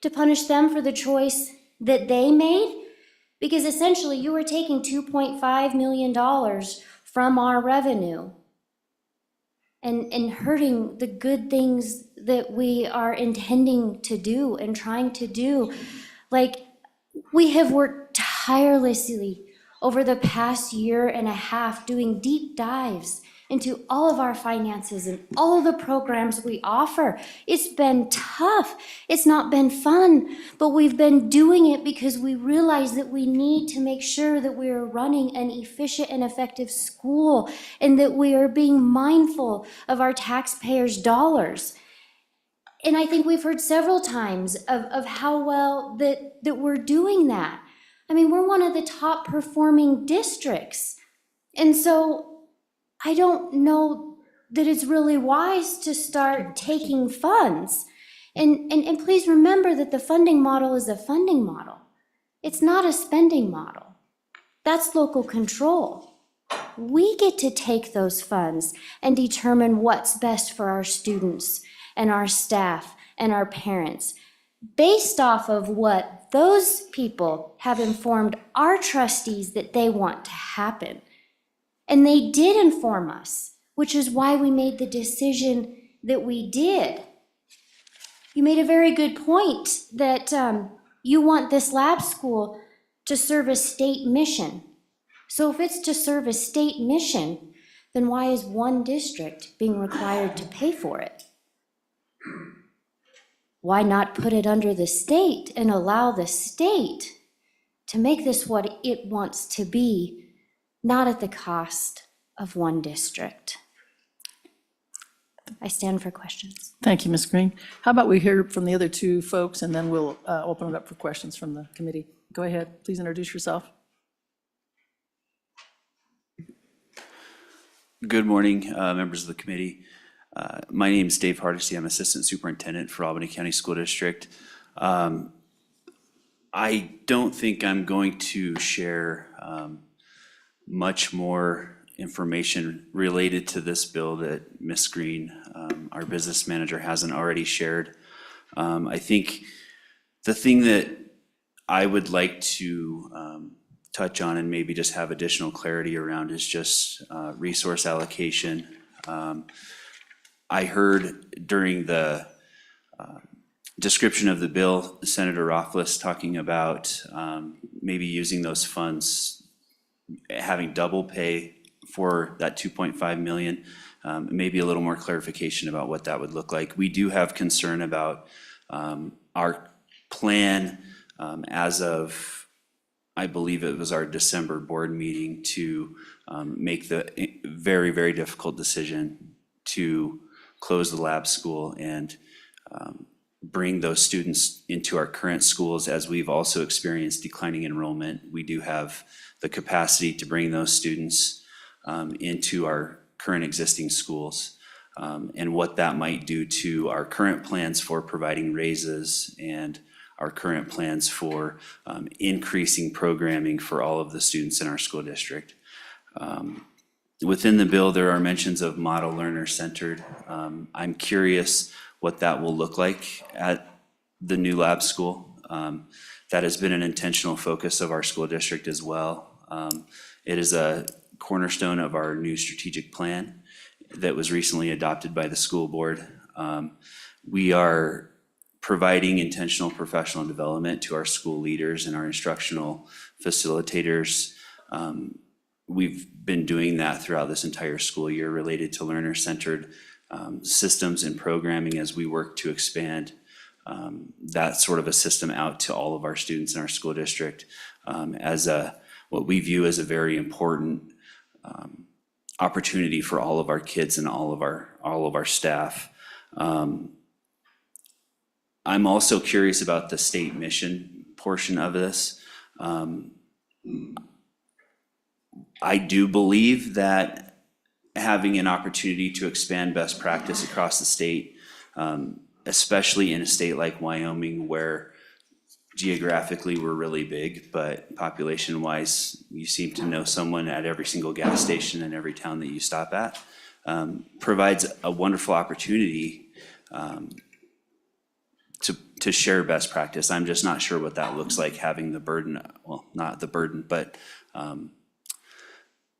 to punish them for the choice that they made? Because essentially, you are taking $2.5 million from our revenue and hurting the good things that we are intending to do and trying to do. Like, we have worked tirelessly over the past year and a half doing deep dives into all of our finances and all of the programs we offer. It's been tough. It's not been fun, but we've been doing it because we realize that we need to make sure that we are running an efficient and effective school and that we are being mindful of our taxpayers' dollars. And I think we've heard several times of how well that we're doing that. I mean, we're one of the top performing districts. And so I don't know that it's really wise to start taking funds. And please remember that the funding model is a funding model. It's not a spending model. That's local control. We get to take those funds and determine what's best for our students and our staff and our parents, based off of what those people have informed our trustees that they want to happen. And they did inform us, which is why we made the decision that we did. You made a very good point that you want this lab school to serve a state mission. So if it's to serve a state mission, then why is one district being required to pay for it? Why not put it under the state and allow the state to make this what it wants to be, not at the cost of one district? I stand for questions. Thank you, Ms. Green. How about we hear from the other two folks, and then we'll open it up for questions from the committee. Go ahead, please introduce yourself. Good morning, members of the committee. My name is Dave Hardesty. I'm Assistant Superintendent for Albany County School District. I don't think I'm going to share much more information related to this bill that Ms. Green, our business manager, hasn't already shared. I think the thing that I would like to touch on and maybe just have additional clarity around is just resource allocation. I heard during the description of the bill, Senator Rothfuss talking about maybe using those funds, having double pay for that 2.5 million, maybe a little more clarification about what that would look like. We do have concern about our plan as of, I believe it was our December board meeting, to make the very, very difficult decision to close the lab school and bring those students into our current schools. As we've also experienced declining enrollment, we do have the capacity to bring those students into our current existing schools, and what that might do to our current plans for providing raises and our current plans for increasing programming for all of the students in our school district. Within the bill, there are mentions of model learner centered. I'm curious what that will look like at the new lab school. That has been an intentional focus of our school district as well. It is a cornerstone of our new strategic plan that was recently adopted by the school board. We are providing intentional professional development to our school leaders and our instructional facilitators. We've been doing that throughout this entire school year related to learner-centered systems and programming as we work to expand that sort of a system out to all of our students in our school district as what we view as a very important opportunity for all of our kids and all of our staff. I'm also curious about the state mission portion of this. I do believe that having an opportunity to expand best practice across the state especially in a state like Wyoming where geographically we're really big, but population-wise, you seem to know someone at every single gas station in every town that you stop at, provides a wonderful opportunity to share best practice. I'm just not sure what that looks like, having the burden, well, not the burden, but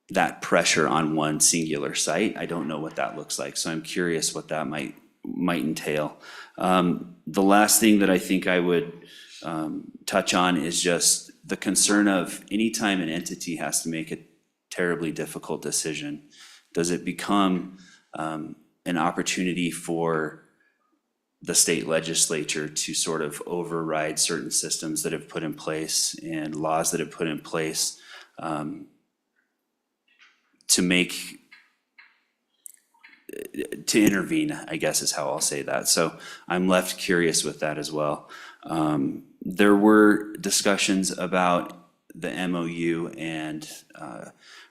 that pressure on one singular site. I don't know what that looks like, so I'm curious what that might entail. The last thing that I think I would touch on is just the concern of anytime an entity has to make a terribly difficult decision, does it become an opportunity for the state legislature to sort of override certain systems that have put in place and laws that have put in place to intervene, I guess is how I'll say that. So I'm left curious with that as well. There were discussions about the MOU and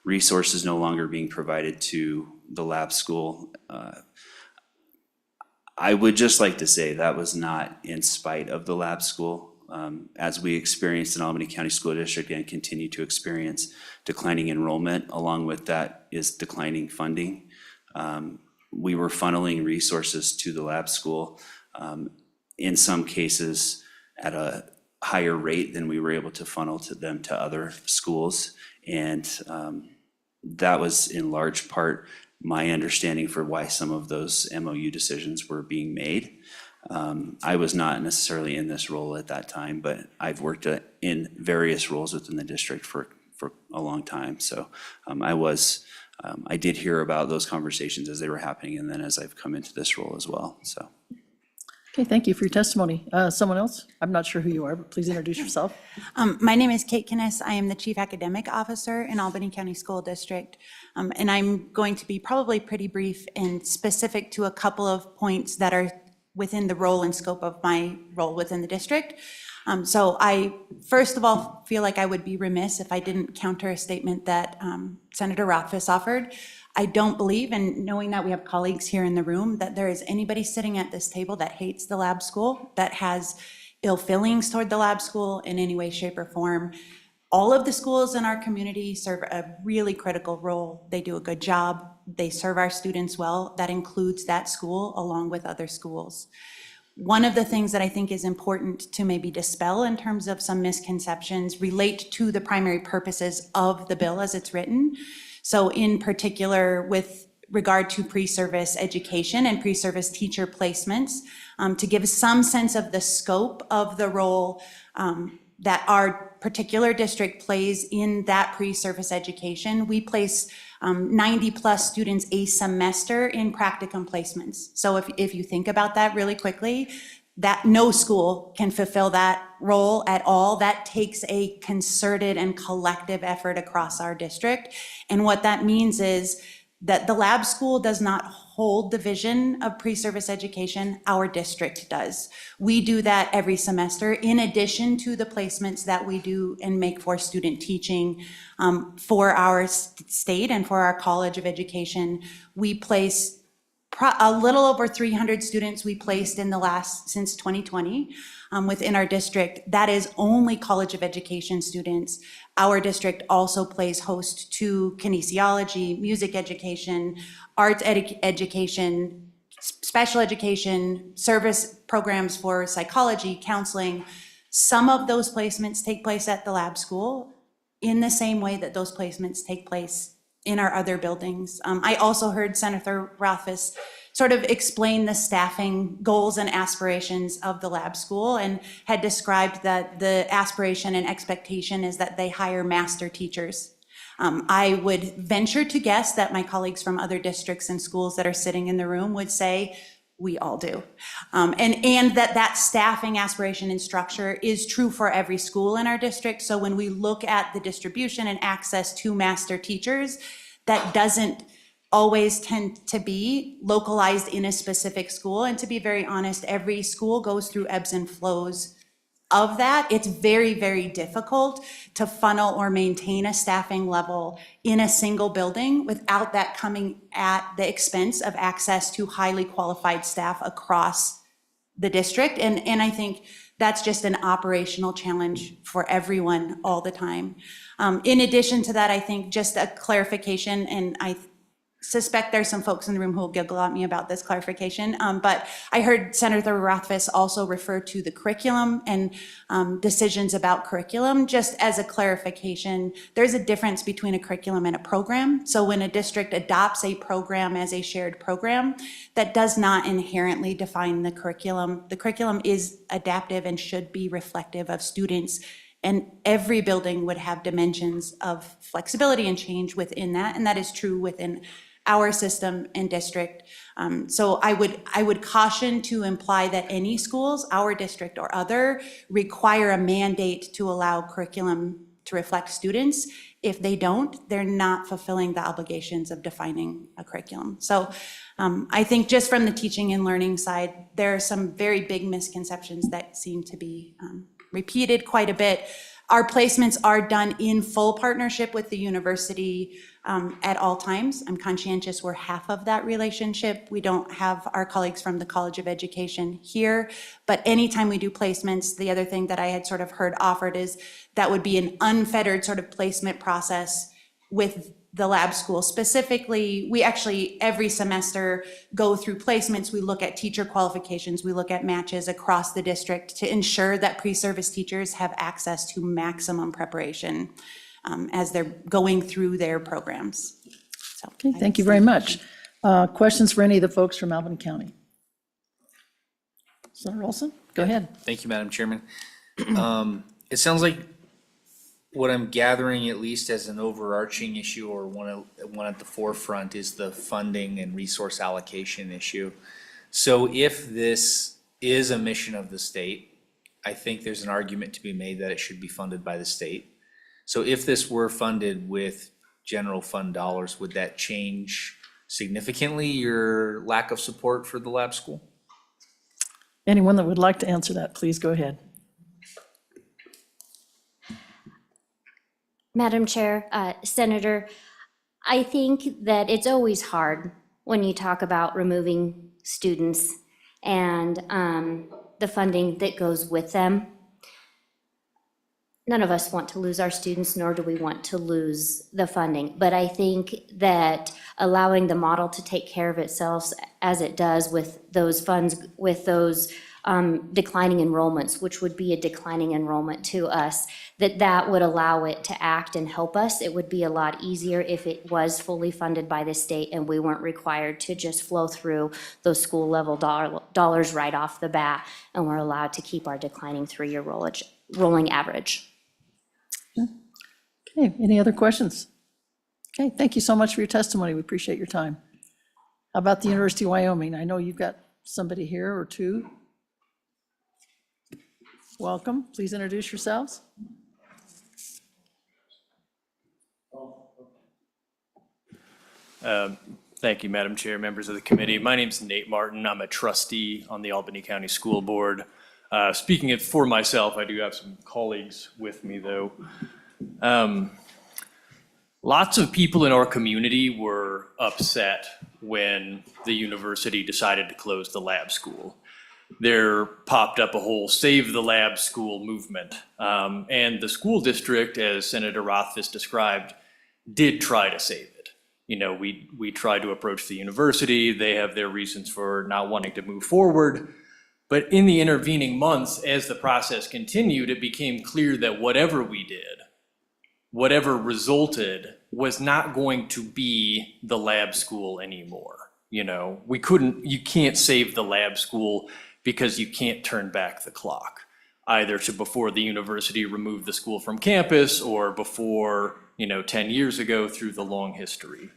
resources no longer being provided to the lab school. I would just like to say that was not in spite of the lab school. As we experienced in Albany County School District and continue to experience declining enrollment, along with that is declining funding. We were funneling resources to the lab school, in some cases at a higher rate than we were able to funnel them to other schools. And that was in large part my understanding for why some of those MOU decisions were being made. I was not necessarily in this role at that time, but I've worked in various roles within the district for a long time. So I did hear about those conversations as they were happening, and then as I've come into this role as well, so. Okay, thank you for your testimony. Someone else? I'm not sure who you are, but please introduce yourself. My name is Kate Kinnis. I am the Chief Academic Officer in Albany County School District. And I'm going to be probably pretty brief and specific to a couple of points that are within the role and scope of my role within the district. So I, first of all, feel like I would be remiss if I didn't counter a statement that Senator Rothfuss offered. I don't believe, and knowing that we have colleagues here in the room, that there is anybody sitting at this table that hates the lab school, that has ill feelings toward the lab school in any way, shape, or form. All of the schools in our community serve a really critical role. They do a good job. They serve our students well. That includes that school along with other schools. One of the things that I think is important to maybe dispel in terms of some misconceptions relate to the primary purposes of the bill as it's written. So in particular, with regard to pre-service education and pre-service teacher placements, to give some sense of the scope of the role that our particular district plays in that pre-service education, we place 90 plus students a semester in practicum placements. So if you think about that really quickly, that no school can fulfill that role at all. That takes a concerted and collective effort across our district. And what that means is that the lab school does not hold the vision of pre-service education, our district does. We do that every semester in addition to the placements that we do and make for student teaching for our state and for our College of Education. We place a little over 300 students we placed in the since 2020 within our district. That is only College of Education students. Our district also plays host to kinesiology, music education, arts education, special education, service programs for psychology, counseling. Some of those placements take place at the lab school in the same way that those placements take place in our other buildings. I also heard Senator Rothfuss sort of explain the staffing goals and aspirations of the lab school and had described that the aspiration and expectation is that they hire master teachers. I would venture to guess that my colleagues from other districts and schools that are sitting in the room would say, we all do. And that staffing aspiration and structure is true for every school in our district. So when we look at the distribution and access to master teachers, that doesn't always tend to be localized in a specific school. And to be very honest, every school goes through ebbs and flows of that. It's very, very difficult to funnel or maintain a staffing level in a single building without that coming at the expense of access to highly qualified staff across the district. And I think that's just an operational challenge for everyone all the time. In addition to that, I think just a clarification, and I suspect there's some folks in the room who will giggle at me about this clarification, but I heard Senator Rothfuss also refer to the curriculum and decisions about curriculum. Just as a clarification, there's a difference between a curriculum and a program. So when a district adopts a program as a shared program, that does not inherently define the curriculum. The curriculum is adaptive and should be reflective of students, and every building would have dimensions of flexibility and change within that, and that is true within our system and district. So I would caution to imply that any schools, our district or other, require a mandate to allow curriculum to reflect students. If they don't, they're not fulfilling the obligations of defining a curriculum. So I think just from the teaching and learning side, there are some very big misconceptions that seem to be repeated quite a bit. Our placements are done in full partnership with the university at all times. I'm conscientious we're half of that relationship. We don't have our colleagues from the College of Education here, but anytime we do placements, the other thing that I had sort of heard offered is that would be an unfettered sort of placement process with the lab school. Specifically, we actually every semester go through placements. We look at teacher qualifications. We look at matches across the district to ensure that pre-service teachers have access to maximum preparation as they're going through their programs. So, Okay, thank you very much. Questions for any of the folks from Albany County? Senator Olson, go ahead. Thank you, Madam Chairman. It sounds like what I'm gathering, at least as an overarching issue or one at the forefront, is the funding and resource allocation issue. So if this is a mission of the state, I think there's an argument to be made that it should be funded by the state. So if this were funded with general fund dollars, would that change significantly your lack of support for the lab school? Anyone that would like to answer that, please go ahead. Madam Chair, Senator, I think that it's always hard when you talk about removing students and the funding that goes with them. None of us want to lose our students, nor do we want to lose the funding. But I think that allowing the model to take care of itself as it does with those funds, with those declining enrollments, which would be a declining enrollment to us, that would allow it to act and help us. It would be a lot easier if it was fully funded by the state and we weren't required to just flow through those school level dollars right off the bat, and we're allowed to keep our declining three-year rolling average. Okay, any other questions? Okay, thank you so much for your testimony. We appreciate your time. How about the University of Wyoming? I know you've got somebody here or two. Welcome, please introduce yourselves. Thank you, Madam Chair, members of the committee. My name's Nate Martin. I'm a trustee on the Albany County School Board. Speaking for myself, I do have some colleagues with me, though. Lots of people in our community were upset when the university decided to close the lab school. There popped up a whole Save the Lab School movement. And the school district, as Senator Rothfuss described, did try to save it. You know, we tried to approach the university. They have their reasons for not wanting to move forward. But in the intervening months, as the process continued, it became clear that whatever we did, whatever resulted, was not going to be the lab school anymore. You know, you can't save the lab school because you can't turn back the clock, either to before the university removed the school from campus or before, 10 years ago through the long history.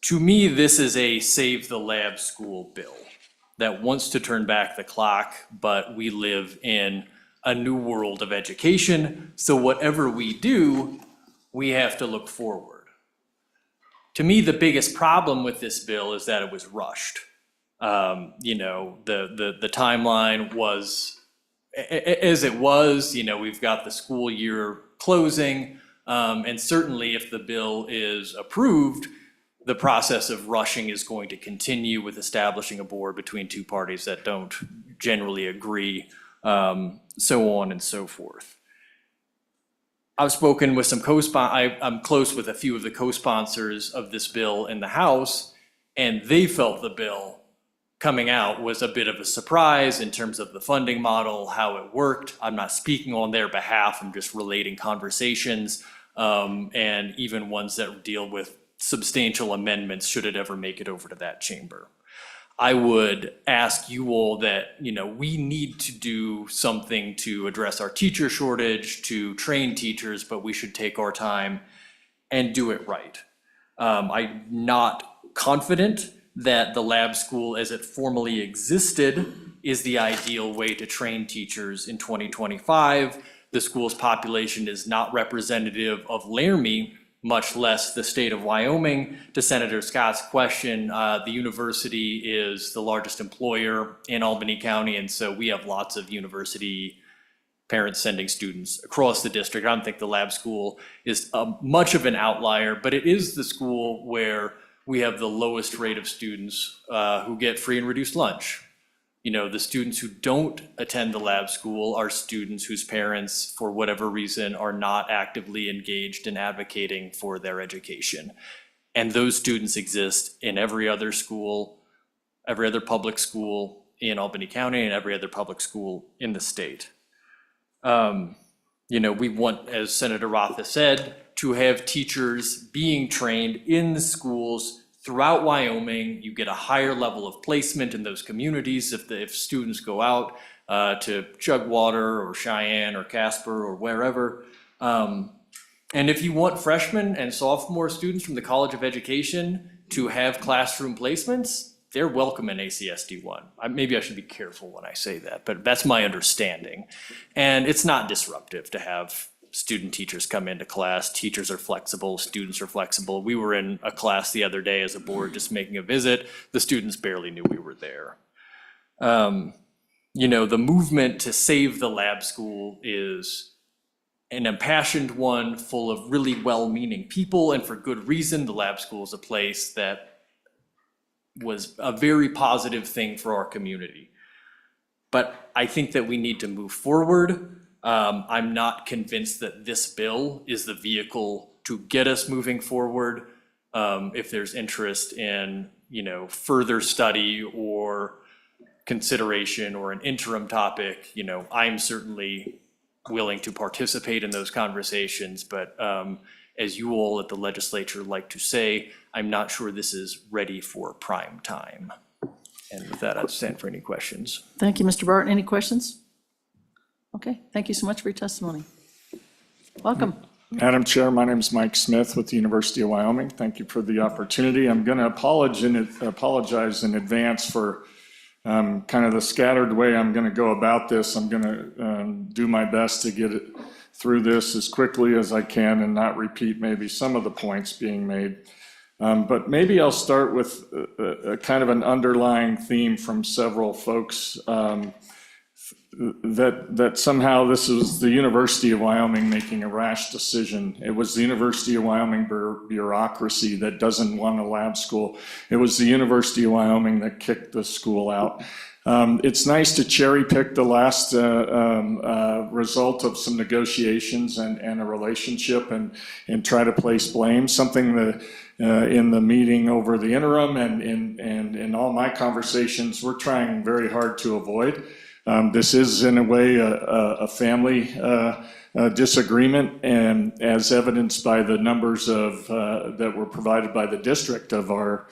To me, this is a Save the Lab School bill that wants to turn back the clock, but we live in a new world of education, so whatever we do, we have to look forward. To me, the biggest problem with this bill is that it was rushed. The timeline was as it was. We've got the school year closing, and certainly if the bill is approved, the process of rushing is going to continue with establishing a board between two parties that don't generally agree, so on and so forth. I've spoken with some I'm close with a few of the co-sponsors of this bill in the House, and they felt the bill coming out was a bit of a surprise in terms of the funding model, how it worked. I'm not speaking on their behalf, I'm just relating conversations, and even ones that deal with substantial amendments should it ever make it over to that chamber. I would ask you all that, we need to do something to address our teacher shortage, to train teachers, but we should take our time and do it right. I'm not confident that the lab school as it formally existed is the ideal way to train teachers in 2025. The school's population is not representative of Laramie, much less the state of Wyoming. To Senator Scott's question, the university is the largest employer in Albany County, and so we have lots of university parents sending students across the district. I don't think the lab school is much of an outlier, but it is the school where we have the lowest rate of students who get free and reduced lunch. The students who don't attend the lab school are students whose parents, for whatever reason, are not actively engaged in advocating for their education. And those students exist in every other school, every other public school in Albany County, and every other public school in the state. We want, as Senator Roth said, to have teachers being trained in the schools throughout Wyoming. You get a higher level of placement in those communities if students go out to Chugwater or Cheyenne or Casper or wherever. And if you want freshmen and sophomore students from the College of Education to have classroom placements, they're welcome in ACSD1. Maybe I should be careful when I say that, but that's my understanding. And it's not disruptive to have student teachers come into class. Teachers are flexible, students are flexible. We were in a class the other day as a board just making a visit. The students barely knew we were there. The movement to save the lab school is an impassioned one full of really well-meaning people, and for good reason. The lab school is a place that was a very positive thing for our community. But I think that we need to move forward. I'm not convinced that this bill is the vehicle to get us moving forward. If there's interest in, further study or consideration or an interim topic, I'm certainly willing to participate in those conversations. But as you all at the legislature like to say, I'm not sure this is ready for prime time. And with that, I'd stand for any questions. Thank you, Mr. Barton. Any questions? Okay, thank you so much for your testimony. Welcome. Madam Chair, my name is Mike Smith with the University of Wyoming. Thank you for the opportunity. I'm going to apologize in advance for kind of the scattered way I'm going to go about this. I'm going to do my best to get it through this as quickly as I can and not repeat maybe some of the points being made. But maybe I'll start with a kind of an underlying theme from several folks that somehow this was the University of Wyoming making a rash decision. It was the University of Wyoming bureaucracy that doesn't want a lab school. It was the University of Wyoming that kicked the school out. It's nice to cherry pick the last result of some negotiations and a relationship and try to place blame, something that in the meeting over the interim and in all my conversations, we're trying very hard to avoid. This is in a way a family disagreement, and as evidenced by the numbers of that were provided by the district of our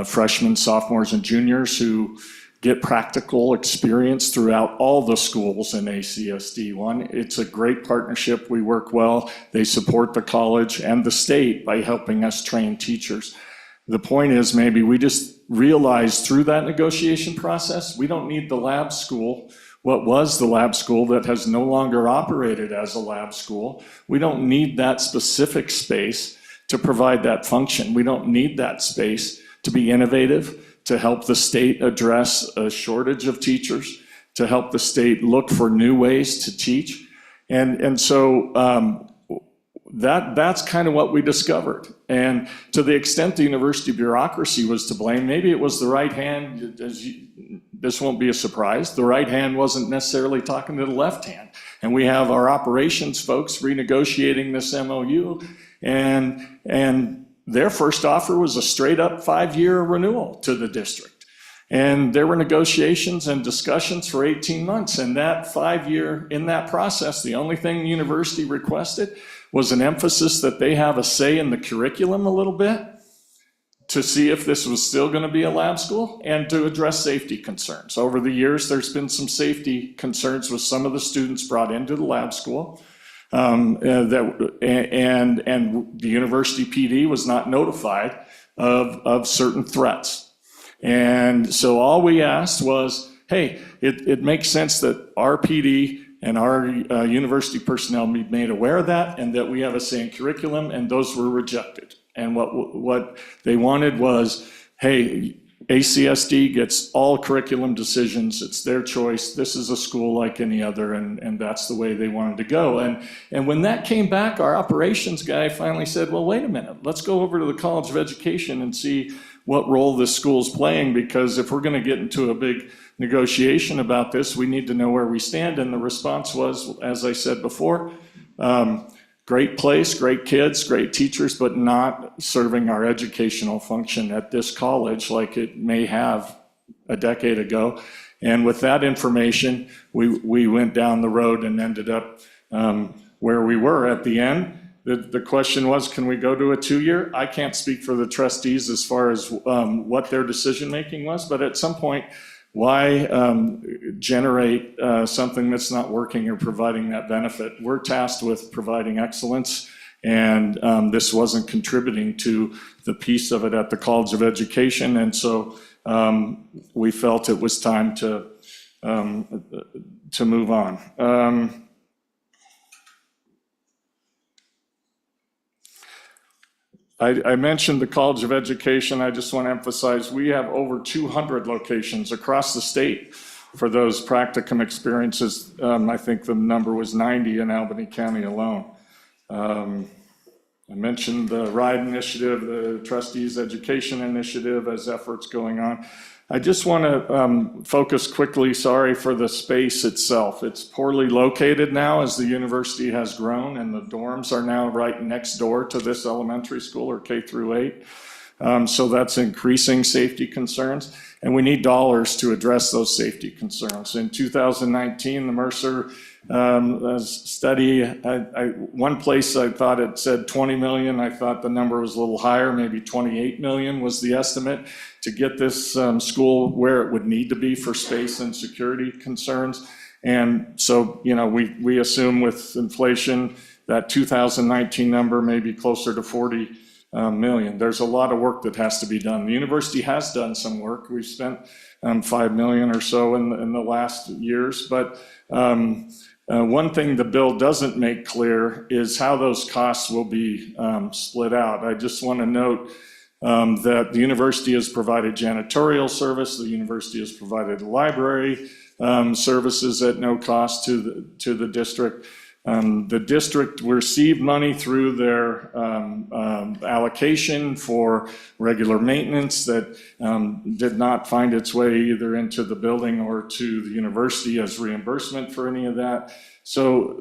freshmen, sophomores, and juniors who get practical experience throughout all the schools in ACSD1. It's a great partnership. We work well. They support the college and the state by helping us train teachers. The point is, maybe we just realized through that negotiation process, we don't need the lab school, what was the lab school that has no longer operated as a lab school. We don't need that specific space to provide that function. We don't need that space to be innovative, to help the state address a shortage of teachers, to help the state look for new ways to teach. And so that's kind of what we discovered. And to the extent the university bureaucracy was to blame, maybe it was the right hand, this won't be a surprise, the right hand wasn't necessarily talking to the left hand. And we have our operations folks renegotiating this MOU, and their first offer was a straight up 5-year renewal to the district. And there were negotiations and discussions for 18 months. And that 5-year, in that process, the only thing the university requested was an emphasis that they have a say in the curriculum a little bit to see if this was still going to be a lab school and to address safety concerns. Over the years, there's been some safety concerns with some of the students brought into the lab school. And the university PD was not notified of certain threats. And so all we asked was, hey, it makes sense that our PD and our university personnel be made aware of that, and that we have a say in curriculum, and those were rejected. And what they wanted was, hey, ACSD gets all curriculum decisions, it's their choice, this is a school like any other, and that's the way they wanted to go. And when that came back, our operations guy finally said, well, wait a minute, let's go over to the College of Education and see what role this school's playing, because if we're gonna get into a big negotiation about this, we need to know where we stand. And the response was, as I said before, great place, great kids, great teachers, but not serving our educational function at this college like it may have a decade ago. And with that information, we went down the road and ended up where we were at the end. The question was, can we go to a 2-year? I can't speak for the trustees as far as what their decision-making was, but at some point, why generate something that's not working or providing that benefit? We're tasked with providing excellence, and this wasn't contributing to the piece of it at the College of Education, and so we felt it was time to move on. I mentioned the College of Education. I just want to emphasize we have over 200 locations across the state for those practicum experiences. I think the number was 90 in Albany County alone. I mentioned the RIDE initiative, the Trustees Education Initiative as efforts going on. I just want to focus quickly, sorry, for the space itself. It's poorly located now as the university has grown, and the dorms are now right next door to this elementary school, or K through 8. So that's increasing safety concerns, and we need dollars to address those safety concerns. In 2019, the Mercer study, one place I thought it said 20 million. I thought the number was a little higher, maybe 28 million was the estimate to get this school where it would need to be for space and security concerns. And so, you know, we assume with inflation that 2019 number may be closer to 40 million. There's a lot of work that has to be done. The university has done some work. We've spent 5 million or so in the last years, but one thing the bill doesn't make clear is how those costs will be split out. I just want to note that the university has provided janitorial service, the university has provided library services at no cost to the district. The district received money through their allocation for regular maintenance that did not find its way either into the building or to the university as reimbursement for any of that. So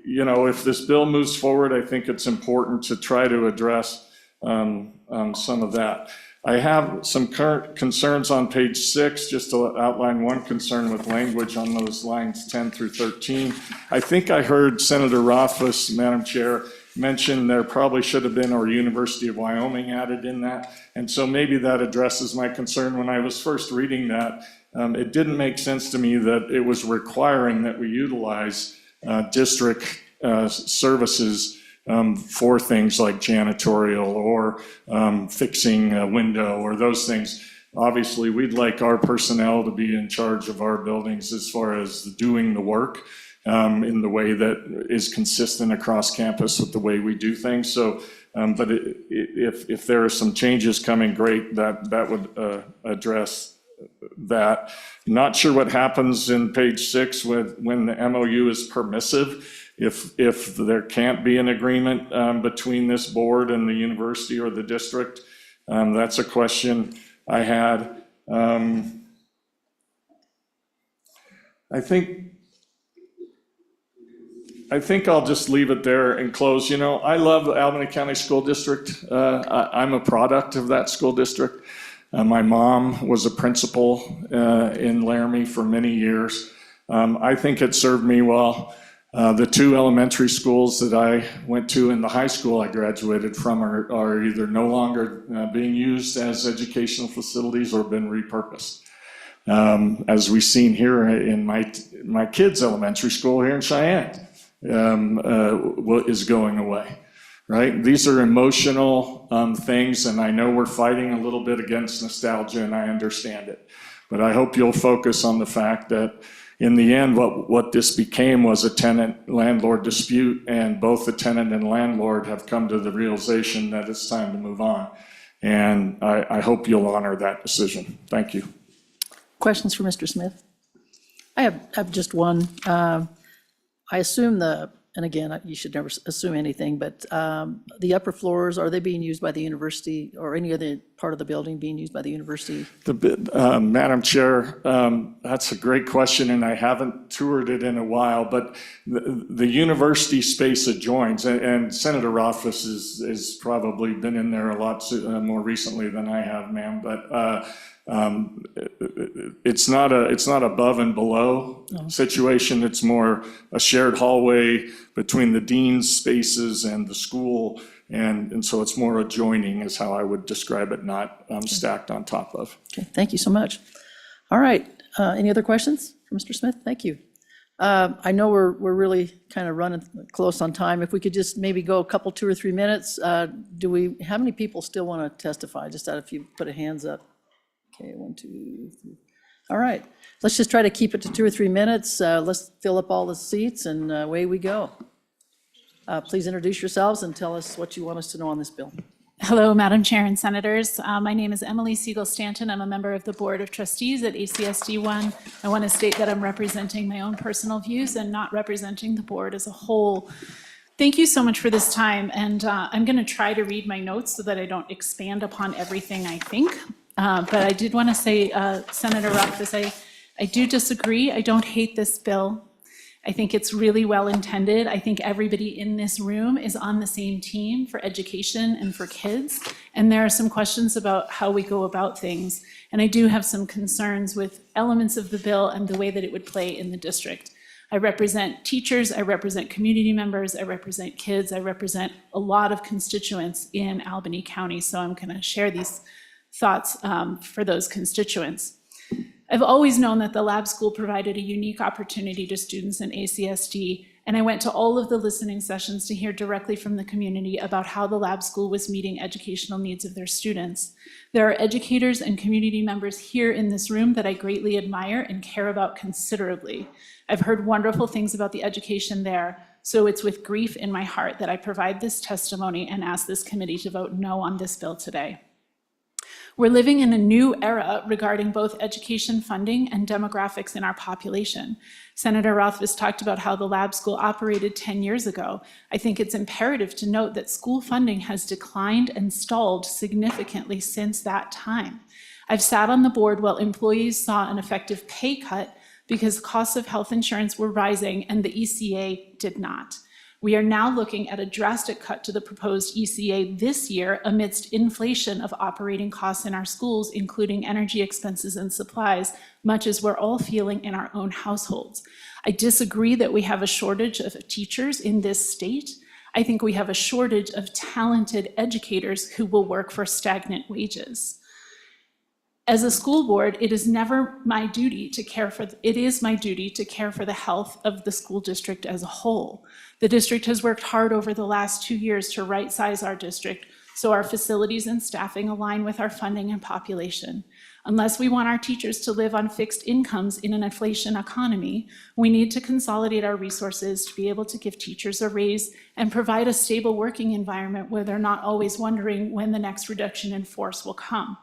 you know, if this bill moves forward, I think it's important to try to address some of that. I have some current concerns on page 6, just to outline one concern with language on those lines 10 through 13. I think I heard Senator Rothfuss, Madam Chair, mention there probably should have been or University of Wyoming added in that. And so maybe that addresses my concern. When I was first reading that, it didn't make sense to me that it was requiring that we utilize district services for things like janitorial or fixing a window or those things. Obviously, we'd like our personnel to be in charge of our buildings as far as doing the work in the way that is consistent across campus with the way we do things. So, but if there are some changes coming, great, that would address that. Not sure what happens in page 6 when the MOU is permissive. If there can't be an agreement between this board and the university or the district, that's a question I had. I think I'll just leave it there and close. You know, I love the Albany County School District. I'm a product of that school district. My mom was a principal in Laramie for many years. I think it served me well. The two elementary schools that I went to and the high school I graduated from are either no longer being used as educational facilities or been repurposed. As we've seen here in my kids' elementary school here in Cheyenne, is going away, right? These are emotional things, and I know we're fighting a little bit against nostalgia, and I understand it. But I hope you'll focus on the fact that in the end, what this became was a tenant-landlord dispute, and both the tenant and landlord have come to the realization that it's time to move on. And I hope you'll honor that decision. Thank you. Questions for Mr. Smith? I have just one. I assume and again, you should never assume anything, but the upper floors, are they being used by the university or any other part of the building being used by the university? Madam Chair, that's a great question, and I haven't toured it in a while, but the university space adjoins, and Senator Rothfuss has probably been in there a lot more recently than I have, ma'am, but it's not above and below situation. It's more a shared hallway between the dean's spaces and the school. And so it's more adjoining is how I would describe it, not stacked on top of. Okay, thank you so much. All right, any other questions for Mr. Smith? Thank you. I know we're really kind of running close on time. If we could just maybe go a couple, 2 or 3 minutes. How many people still want to testify? Just out if you put a hands up. Okay, 1, 2, 3. All right, let's just try to keep it to 2 or 3 minutes. Let's fill up all the seats and away we go. Please introduce yourselves and tell us what you want us to know on this bill. Hello, Madam Chair and Senators. My name is Emily Siegel-Stanton. I'm a member of the Board of Trustees at ACSD1. I want to state that I'm representing my own personal views and not representing the board as a whole. Thank you so much for this time, and I'm going to try to read my notes so that I don't expand upon everything I think. But I did want to say, Senator Rothfuss, I do disagree. I don't hate this bill. I think it's really well intended. I think everybody in this room is on the same team for education and for kids. And there are some questions about how we go about things. And I do have some concerns with elements of the bill and the way that it would play in the district. I represent teachers, I represent community members, I represent kids, I represent a lot of constituents in Albany County. So I'm going to share these thoughts for those constituents. I've always known that the lab school provided a unique opportunity to students in ACSD, and I went to all of the listening sessions to hear directly from the community about how the lab school was meeting educational needs of their students. There are educators and community members here in this room that I greatly admire and care about considerably. I've heard wonderful things about the education there, so it's with grief in my heart that I provide this testimony and ask this committee to vote no on this bill today. We're living in a new era regarding both education funding and demographics in our population. Senator Rothfuss talked about how the lab school operated 10 years ago. I think it's imperative to note that school funding has declined and stalled significantly since that time. I've sat on the board while employees saw an effective pay cut because costs of health insurance were rising and the ECA did not. We are now looking at a drastic cut to the proposed ECA this year amidst inflation of operating costs in our schools, including energy expenses and supplies, much as we're all feeling in our own households. I disagree that we have a shortage of teachers in this state. I think we have a shortage of talented educators who will work for stagnant wages. As a school board, it is my duty to care for the health of the school district as a whole. The district has worked hard over the last 2 years to right-size our district so our facilities and staffing align with our funding and population. Unless we want our teachers to live on fixed incomes in an inflation economy, we need to consolidate our resources to be able to give teachers a raise and provide a stable working environment where they're not always wondering when the next reduction in force will come.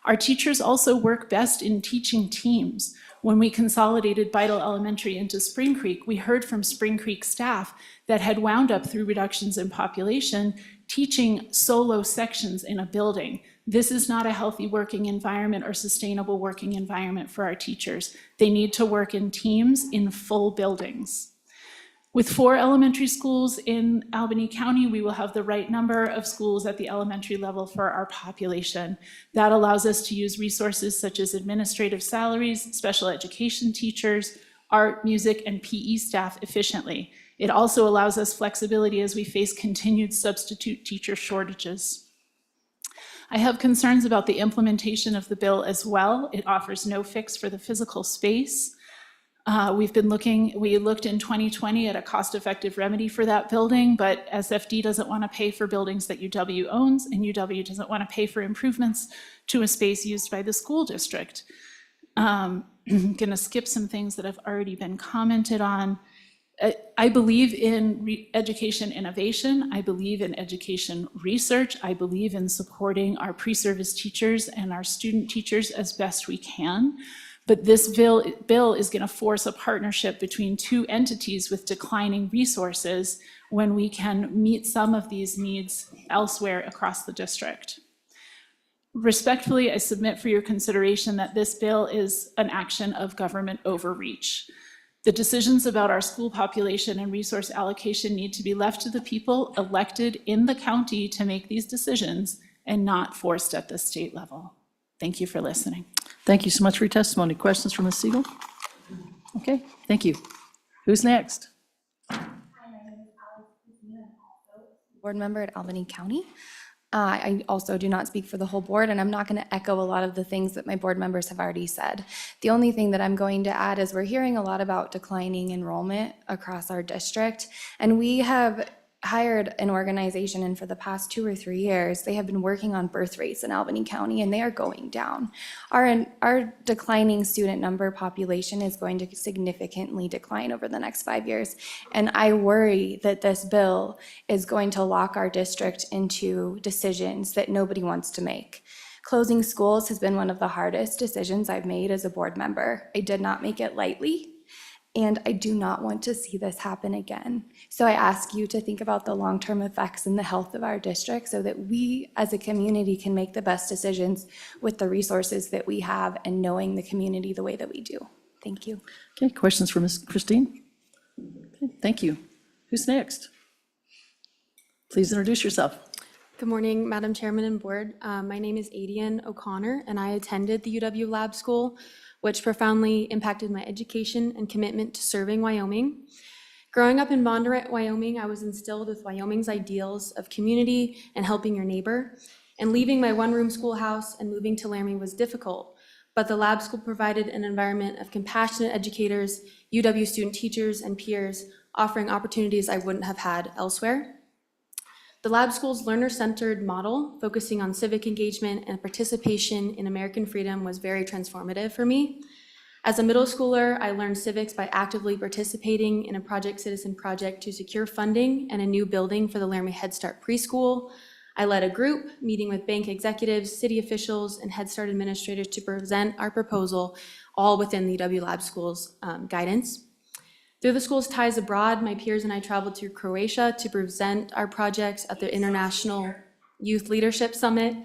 Our teachers also work best in teaching teams. When we consolidated Beidle Elementary into Spring Creek, we heard from Spring Creek staff that had wound up through reductions in population teaching solo sections in a building. This is not a healthy working environment or sustainable working environment for our teachers. They need to work in teams in full buildings. With 4 elementary schools in Albany County, we will have the right number of schools at the elementary level for our population. That allows us to use resources such as administrative salaries, special education teachers, art, music, and PE staff efficiently. It also allows us flexibility as we face continued substitute teacher shortages. I have concerns about the implementation of the bill as well. It offers no fix for the physical space. We looked in 2020 at a cost-effective remedy for that building, but SFD doesn't want to pay for buildings that UW owns, and UW doesn't want to pay for improvements to a space used by the school district. I'm going to skip some things that have already been commented on. I believe in education innovation. I believe in education research. I believe in supporting our pre-service teachers and our student teachers as best we can. But this bill is going to force a partnership between 2 entities with declining resources when we can meet some of these needs elsewhere across the district. Respectfully, I submit for your consideration that this bill is an action of government overreach. The decisions about our school population and resource allocation need to be left to the people elected in the county to make these decisions and not forced at the state level. Thank you for listening. Thank you so much for your testimony. Questions from Ms. Siegel? Okay, thank you. Who's next? Board member at Albany County. I also do not speak for the whole board, and I'm not going to echo a lot of the things that my board members have already said. The only thing that I'm going to add is we're hearing a lot about declining enrollment across our district, and we have hired an organization, and for the past 2 or 3 years, they have been working on birth rates in Albany County, and they are going down. Our declining student number population is going to significantly decline over the next 5 years, and I worry that this bill is going to lock our district into decisions that nobody wants to make. Closing schools has been one of the hardest decisions I've made as a board member. I did not make it lightly, and I do not want to see this happen again. So I ask you to think about the long-term effects and the health of our district so that we as a community can make the best decisions with the resources that we have and knowing the community the way that we do. Thank you. Okay, questions for Ms. Christine? Okay, thank you. Who's next? Please introduce yourself. Good morning, Madam Chairman and Board. My name is Adian O'Connor, and I attended the UW Lab School, which profoundly impacted my education and commitment to serving Wyoming. Growing up in Bondurant, Wyoming, I was instilled with Wyoming's ideals of community and helping your neighbor. And leaving my one-room schoolhouse and moving to Laramie was difficult, but the lab school provided an environment of compassionate educators, UW student teachers, and peers, offering opportunities I wouldn't have had elsewhere. The lab school's learner-centered model, focusing on civic engagement and participation in American freedom, was very transformative for me. As a middle schooler, I learned civics by actively participating in a Project Citizen project to secure funding and a new building for the Laramie Head Start preschool. I led a group, meeting with bank executives, city officials, and Head Start administrators to present our proposal, all within the UW Lab School's guidance. Through the school's ties abroad, my peers and I traveled to Croatia to present our projects at the International Youth Leadership Summit.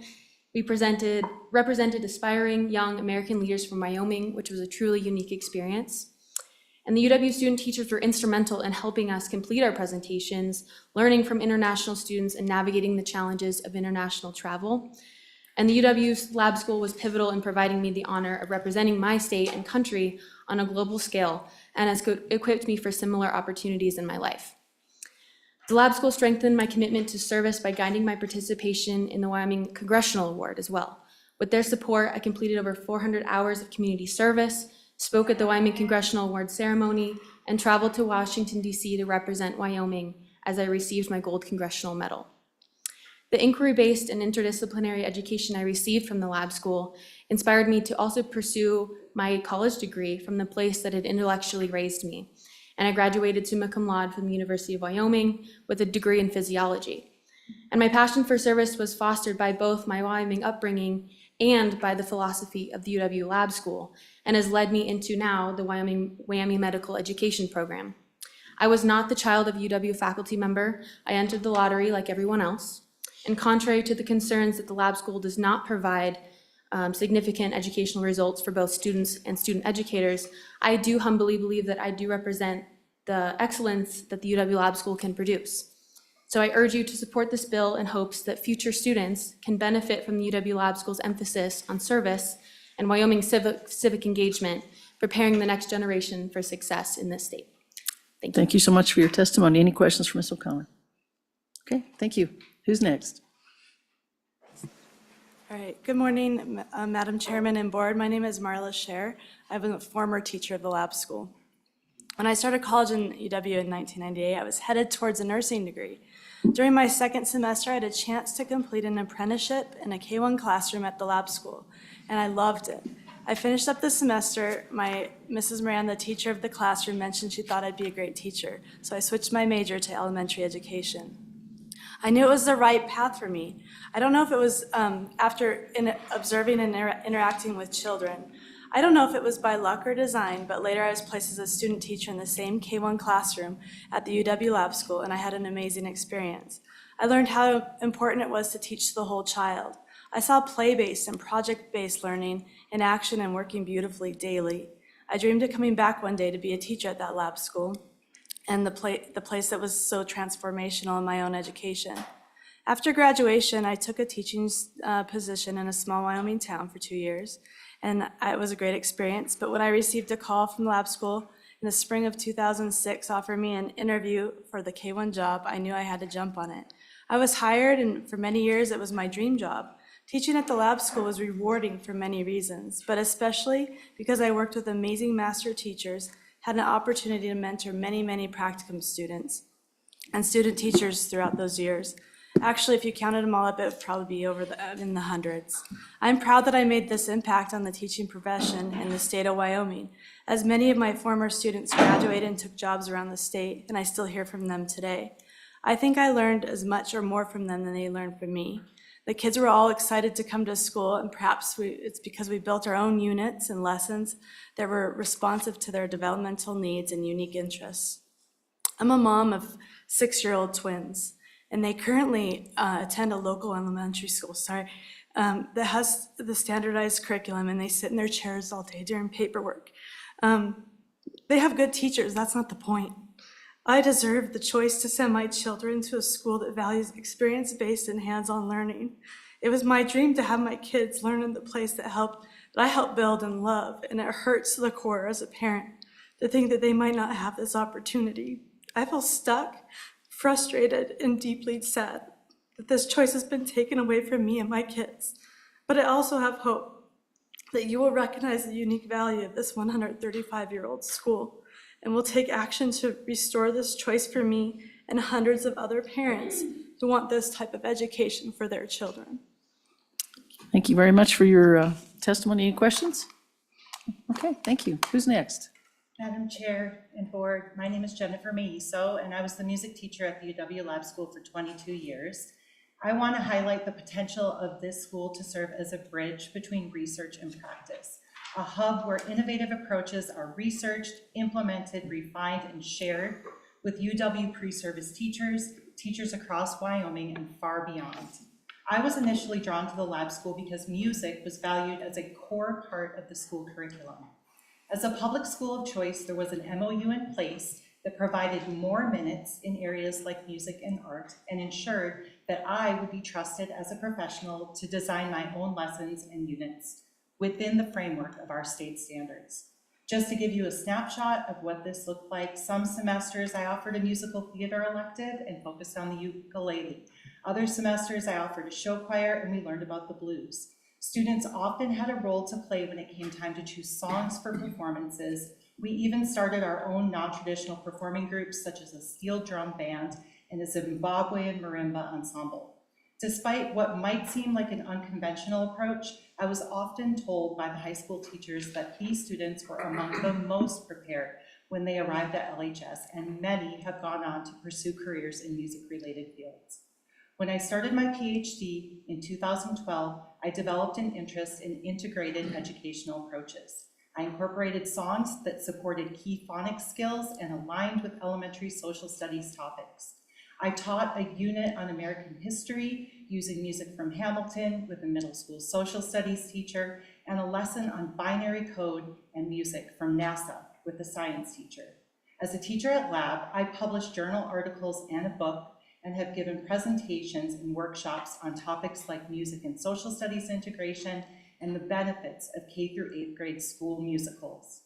We represented aspiring young American leaders from Wyoming, which was a truly unique experience. And the UW student teachers were instrumental in helping us complete our presentations, learning from international students and navigating the challenges of international travel. And the UW Lab School was pivotal in providing me the honor of representing my state and country on a global scale, and has equipped me for similar opportunities in my life. The Lab School strengthened my commitment to service by guiding my participation in the Wyoming Congressional Award as well. With their support, I completed over 400 hours of community service, spoke at the Wyoming Congressional Award ceremony, and traveled to Washington, D.C. to represent Wyoming as I received my Gold Congressional Medal. The inquiry-based and interdisciplinary education I received from the Lab School inspired me to also pursue my college degree from the place that had intellectually raised me. And I graduated summa cum laude from the University of Wyoming with a degree in physiology. And my passion for service was fostered by both my Wyoming upbringing and by the philosophy of the UW Lab School, and has led me into now the WWAMI Medical Education Program. I was not the child of UW faculty member. I entered the lottery like everyone else. And contrary to the concerns that the lab school does not provide significant educational results for both students and student educators, I do humbly believe that I do represent the excellence that the UW Lab School can produce. So I urge you to support this bill in hopes that future students can benefit from the UW Lab School's emphasis on service and Wyoming civic engagement, preparing the next generation for success in this state. Thank you. Thank you so much for your testimony. Any questions for Ms. O'Connor? Okay, thank you. Who's next? All right, good morning, Madam Chairman and Board. My name is Marla Scher. I'm a former teacher of the lab school. When I started college in UW in 1998, I was headed towards a nursing degree. During my second semester, I had a chance to complete an apprenticeship in a K-1 classroom at the lab school, and I loved it. I finished up the semester. My Mrs. Moran, the teacher of the classroom, mentioned she thought I'd be a great teacher, so I switched my major to elementary education. I knew it was the right path for me. I don't know if it was after observing and interacting with children. I don't know if it was by luck or design, but later I was placed as a student teacher in the same K-1 classroom at the UW Lab School, and I had an amazing experience. I learned how important it was to teach the whole child. I saw play-based and project-based learning in action and working beautifully daily. I dreamed of coming back one day to be a teacher at that lab school and the place that was so transformational in my own education. After graduation, I took a teaching position in a small Wyoming town for 2 years, and it was a great experience. But when I received a call from the lab school in the spring of 2006 offering me an interview for the K-1 job, I knew I had to jump on it. I was hired, and for many years it was my dream job. Teaching at the lab school was rewarding for many reasons, but especially because I worked with amazing master teachers, had an opportunity to mentor many, many practicum students and student teachers throughout those years. Actually, if you counted them all up, it would probably be in the hundreds. I'm proud that I made this impact on the teaching profession in the state of Wyoming, as many of my former students graduated and took jobs around the state, and I still hear from them today. I think I learned as much or more from them than they learned from me. The kids were all excited to come to school, and perhaps it's because we built our own units and lessons that were responsive to their developmental needs and unique interests. I'm a mom of 6-year-old twins, and they currently attend a local elementary school, that has the standardized curriculum, and they sit in their chairs all day doing paperwork. They have good teachers, that's not the point. I deserve the choice to send my children to a school that values experience-based and hands-on learning. It was my dream to have my kids learn in the place that I helped build and love, and it hurts to the core as a parent to think that they might not have this opportunity. I feel stuck, frustrated, and deeply sad that this choice has been taken away from me and my kids. But I also have hope that you will recognize the unique value of this 135-year-old school and will take action to restore this choice for me and hundreds of other parents who want this type of education for their children. Thank you very much for your testimony. Any questions? Okay, thank you. Who's next? Madam Chair and Board, my name is Jennifer Maiso, and I was the music teacher at the UW Lab School for 22 years. I want to highlight the potential of this school to serve as a bridge between research and practice, a hub where innovative approaches are researched, implemented, refined, and shared with UW pre-service teachers, teachers across Wyoming, and far beyond. I was initially drawn to the lab school because music was valued as a core part of the school curriculum. As a public school of choice, there was an MOU in place that provided more minutes in areas like music and art and ensured that I would be trusted as a professional to design my own lessons and units within the framework of our state standards. Just to give you a snapshot of what this looked like, some semesters I offered a musical theater elective and focused on the ukulele. Other semesters I offered a show choir and we learned about the blues. Students often had a role to play when it came time to choose songs for performances. We even started our own non-traditional performing groups such as a steel drum band and a Zimbabwean marimba ensemble. Despite what might seem like an unconventional approach, I was often told by the high school teachers that these students were among the most prepared when they arrived at LHS, and many have gone on to pursue careers in music-related fields. When I started my PhD in 2012, I developed an interest in integrated educational approaches. I incorporated songs that supported key phonics skills and aligned with elementary social studies topics. I taught a unit on American history using music from Hamilton with a middle school social studies teacher, and a lesson on binary code and music from NASA with a science teacher. As a teacher at Lab, I published journal articles and a book, and have given presentations and workshops on topics like music and social studies integration and the benefits of K through 8th grade school musicals.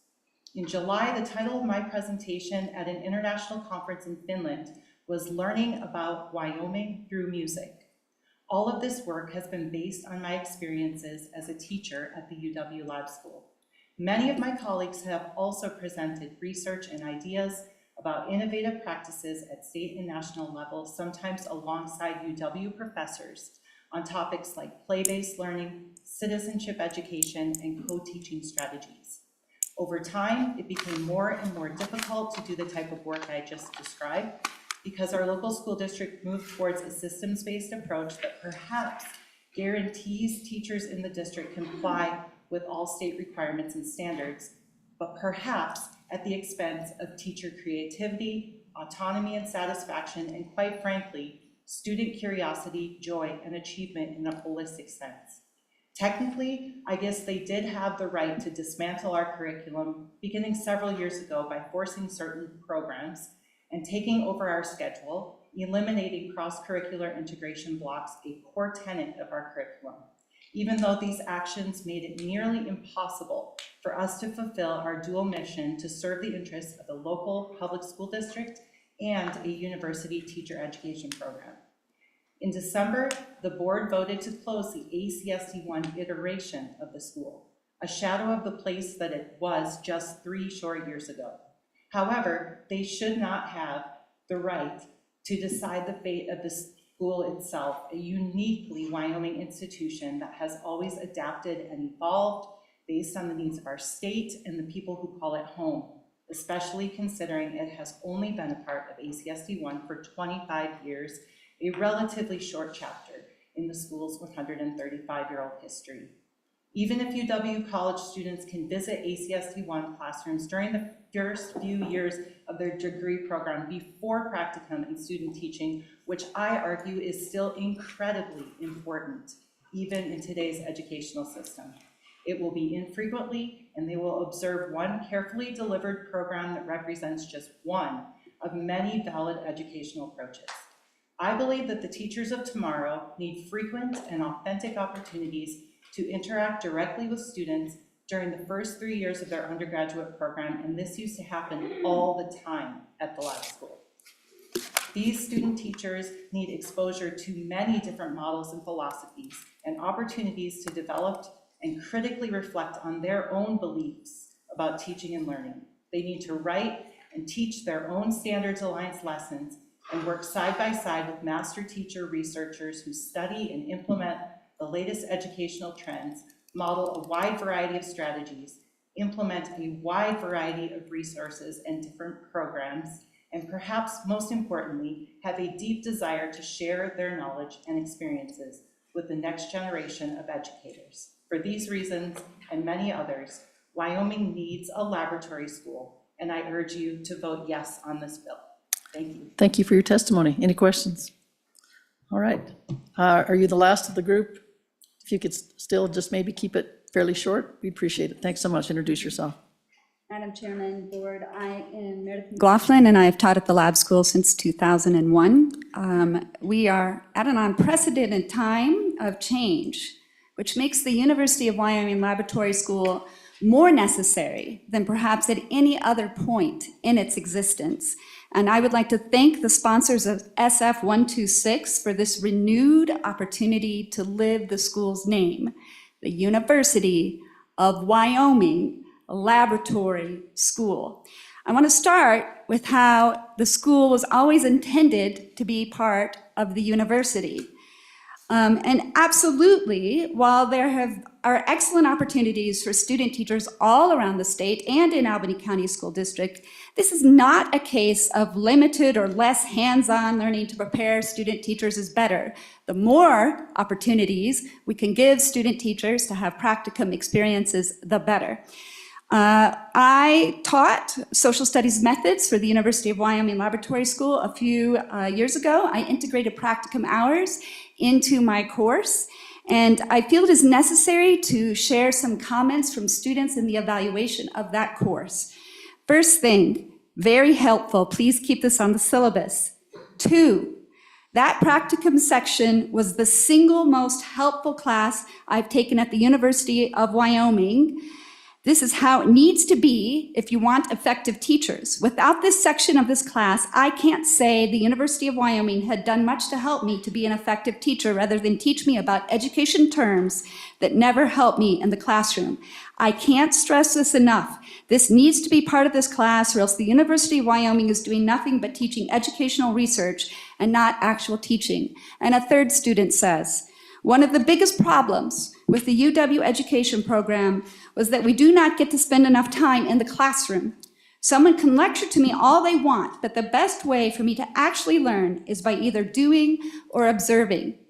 In July, the title of my presentation at an international conference in Finland was Learning About Wyoming Through Music. All of this work has been based on my experiences as a teacher at the UW Lab School. Many of my colleagues have also presented research and ideas about innovative practices at state and national levels, sometimes alongside UW professors, on topics like play-based learning, citizenship education, and co-teaching strategies. Over time, it became more and more difficult to do the type of work I just described because our local school district moved towards a systems-based approach that perhaps guarantees teachers in the district comply with all state requirements and standards, but perhaps at the expense of teacher creativity, autonomy and satisfaction, and quite frankly, student curiosity, joy, and achievement in a holistic sense. Technically, I guess they did have the right to dismantle our curriculum beginning several years ago by forcing certain programs and taking over our schedule, eliminating cross-curricular integration blocks, a core tenet of our curriculum, even though these actions made it nearly impossible for us to fulfill our dual mission to serve the interests of the local public school district and a university teacher education program. In December, the board voted to close the ACSD1 iteration of the school, a shadow of the place that it was just 3 short years ago. However, they should not have the right to decide the fate of the school itself, a uniquely Wyoming institution that has always adapted and evolved based on the needs of our state and the people who call it home, especially considering it has only been a part of ACSD1 for 25 years, a relatively short chapter in the school's 135-year-old history. Even if UW college students can visit ACSD1 classrooms during the first few years of their degree program before practicum and student teaching, which I argue is still incredibly important, even in today's educational system. It will be infrequently, and they will observe one carefully delivered program that represents just one of many valid educational approaches. I believe that the teachers of tomorrow need frequent and authentic opportunities to interact directly with students during the first 3 years of their undergraduate program, and this used to happen all the time at the Lab School. These student teachers need exposure to many different models and philosophies and opportunities to develop and critically reflect on their own beliefs about teaching and learning. They need to write and teach their own Standards Alliance lessons and work side by side with master teacher researchers who study and implement the latest educational trends, model a wide variety of strategies, implement a wide variety of resources and different programs, and perhaps most importantly, have a deep desire to share their knowledge and experiences with the next generation of educators. For these reasons and many others, Wyoming needs a laboratory school, and I urge you to vote yes on this bill. Thank you. Thank you for your testimony. Any questions? All right. Are you the last of the group? If you could still just maybe keep it fairly short, we appreciate it. Thanks so much. Introduce yourself. Madam Chairman, Board, I am Meredith McLaughlin, and I have taught at the Lab School since 2001. We are at an unprecedented time of change, which makes the University of Wyoming Laboratory School more necessary than perhaps at any other point in its existence. And I would like to thank the sponsors of SF 126 for this renewed opportunity to live the school's name, the University of Wyoming Laboratory School. I want to start with how the school was always intended to be part of the university. And absolutely, while are excellent opportunities for student teachers all around the state and in Albany County School District, this is not a case of limited or less hands-on learning to prepare student teachers is better. The more opportunities we can give student teachers to have practicum experiences, the better. I taught social studies methods for the University of Wyoming Laboratory School a few years ago. I integrated practicum hours into my course, and I feel it is necessary to share some comments from students in the evaluation of that course. First thing, very helpful, please keep this on the syllabus. 2, that practicum section was the single most helpful class I've taken at the University of Wyoming. This is how it needs to be if you want effective teachers. Without this section of this class, I can't say the University of Wyoming had done much to help me to be an effective teacher rather than teach me about education terms that never helped me in the classroom. I can't stress this enough. This needs to be part of this class, or else the University of Wyoming is doing nothing but teaching educational research and not actual teaching. And a third student says, one of the biggest problems with the UW education program was that we do not get to spend enough time in the classroom. Someone can lecture to me all they want, but the best way for me to actually learn is by either doing or observing.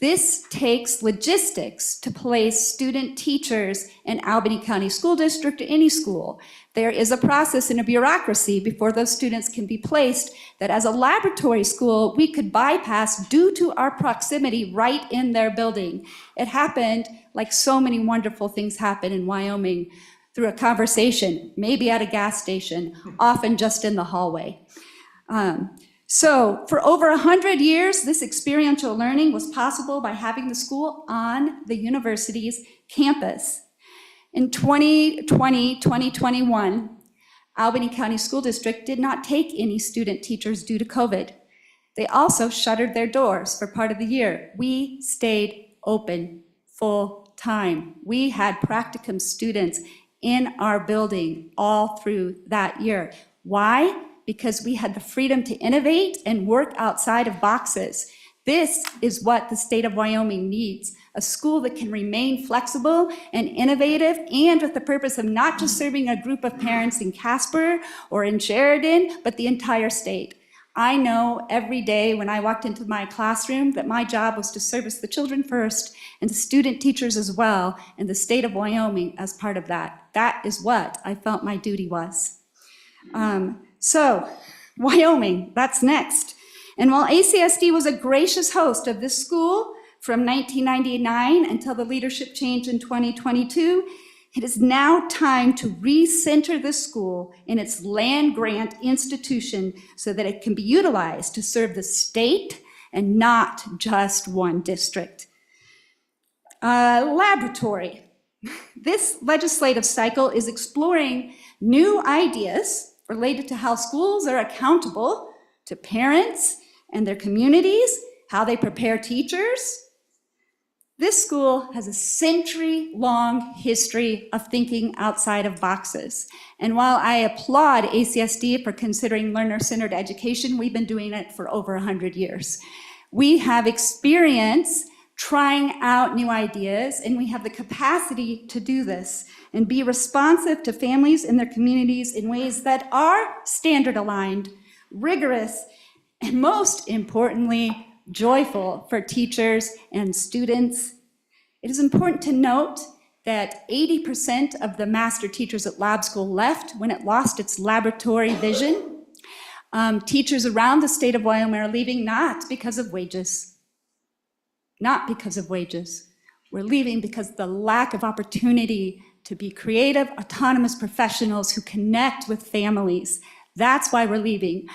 This takes logistics to place student teachers in Albany County School District or any school. There is a process and a bureaucracy before those students can be placed that as a laboratory school, we could bypass due to our proximity right in their building. It happened like so many wonderful things happen in Wyoming through a conversation, maybe at a gas station, often just in the hallway. So for over 100 years, this experiential learning was possible by having the school on the university's campus. In 2020-2021, Albany County School District did not take any student teachers due to COVID. They also shuttered their doors for part of the year. We stayed open full time. We had practicum students in our building all through that year. Why? Because we had the freedom to innovate and work outside of boxes. This is what the state of Wyoming needs, a school that can remain flexible and innovative, and with the purpose of not just serving a group of parents in Casper or in Sheridan, but the entire state. I know every day when I walked into my classroom that my job was to service the children first and the student teachers as well, and the state of Wyoming as part of that. That is what I felt my duty was. So, Wyoming, that's next. And while ACSD was a gracious host of this school from 1999 until the leadership change in 2022, it is now time to recenter this school in its land-grant institution so that it can be utilized to serve the state and not just one district. Laboratory. This legislative cycle is exploring new ideas related to how schools are accountable to parents and their communities, how they prepare teachers. This school has a century-long history of thinking outside of boxes. And while I applaud ACSD for considering learner-centered education, we've been doing it for over 100 years. We have experience trying out new ideas, and we have the capacity to do this and be responsive to families and their communities in ways that are standard-aligned, rigorous, and most importantly, joyful for teachers and students. It is important to note that 80% of the master teachers at Lab School left when it lost its laboratory vision. Teachers around the state of Wyoming are leaving not because of wages. Not because of wages. We're leaving because of the lack of opportunity to be creative, autonomous professionals who connect with families. That's why we're leaving.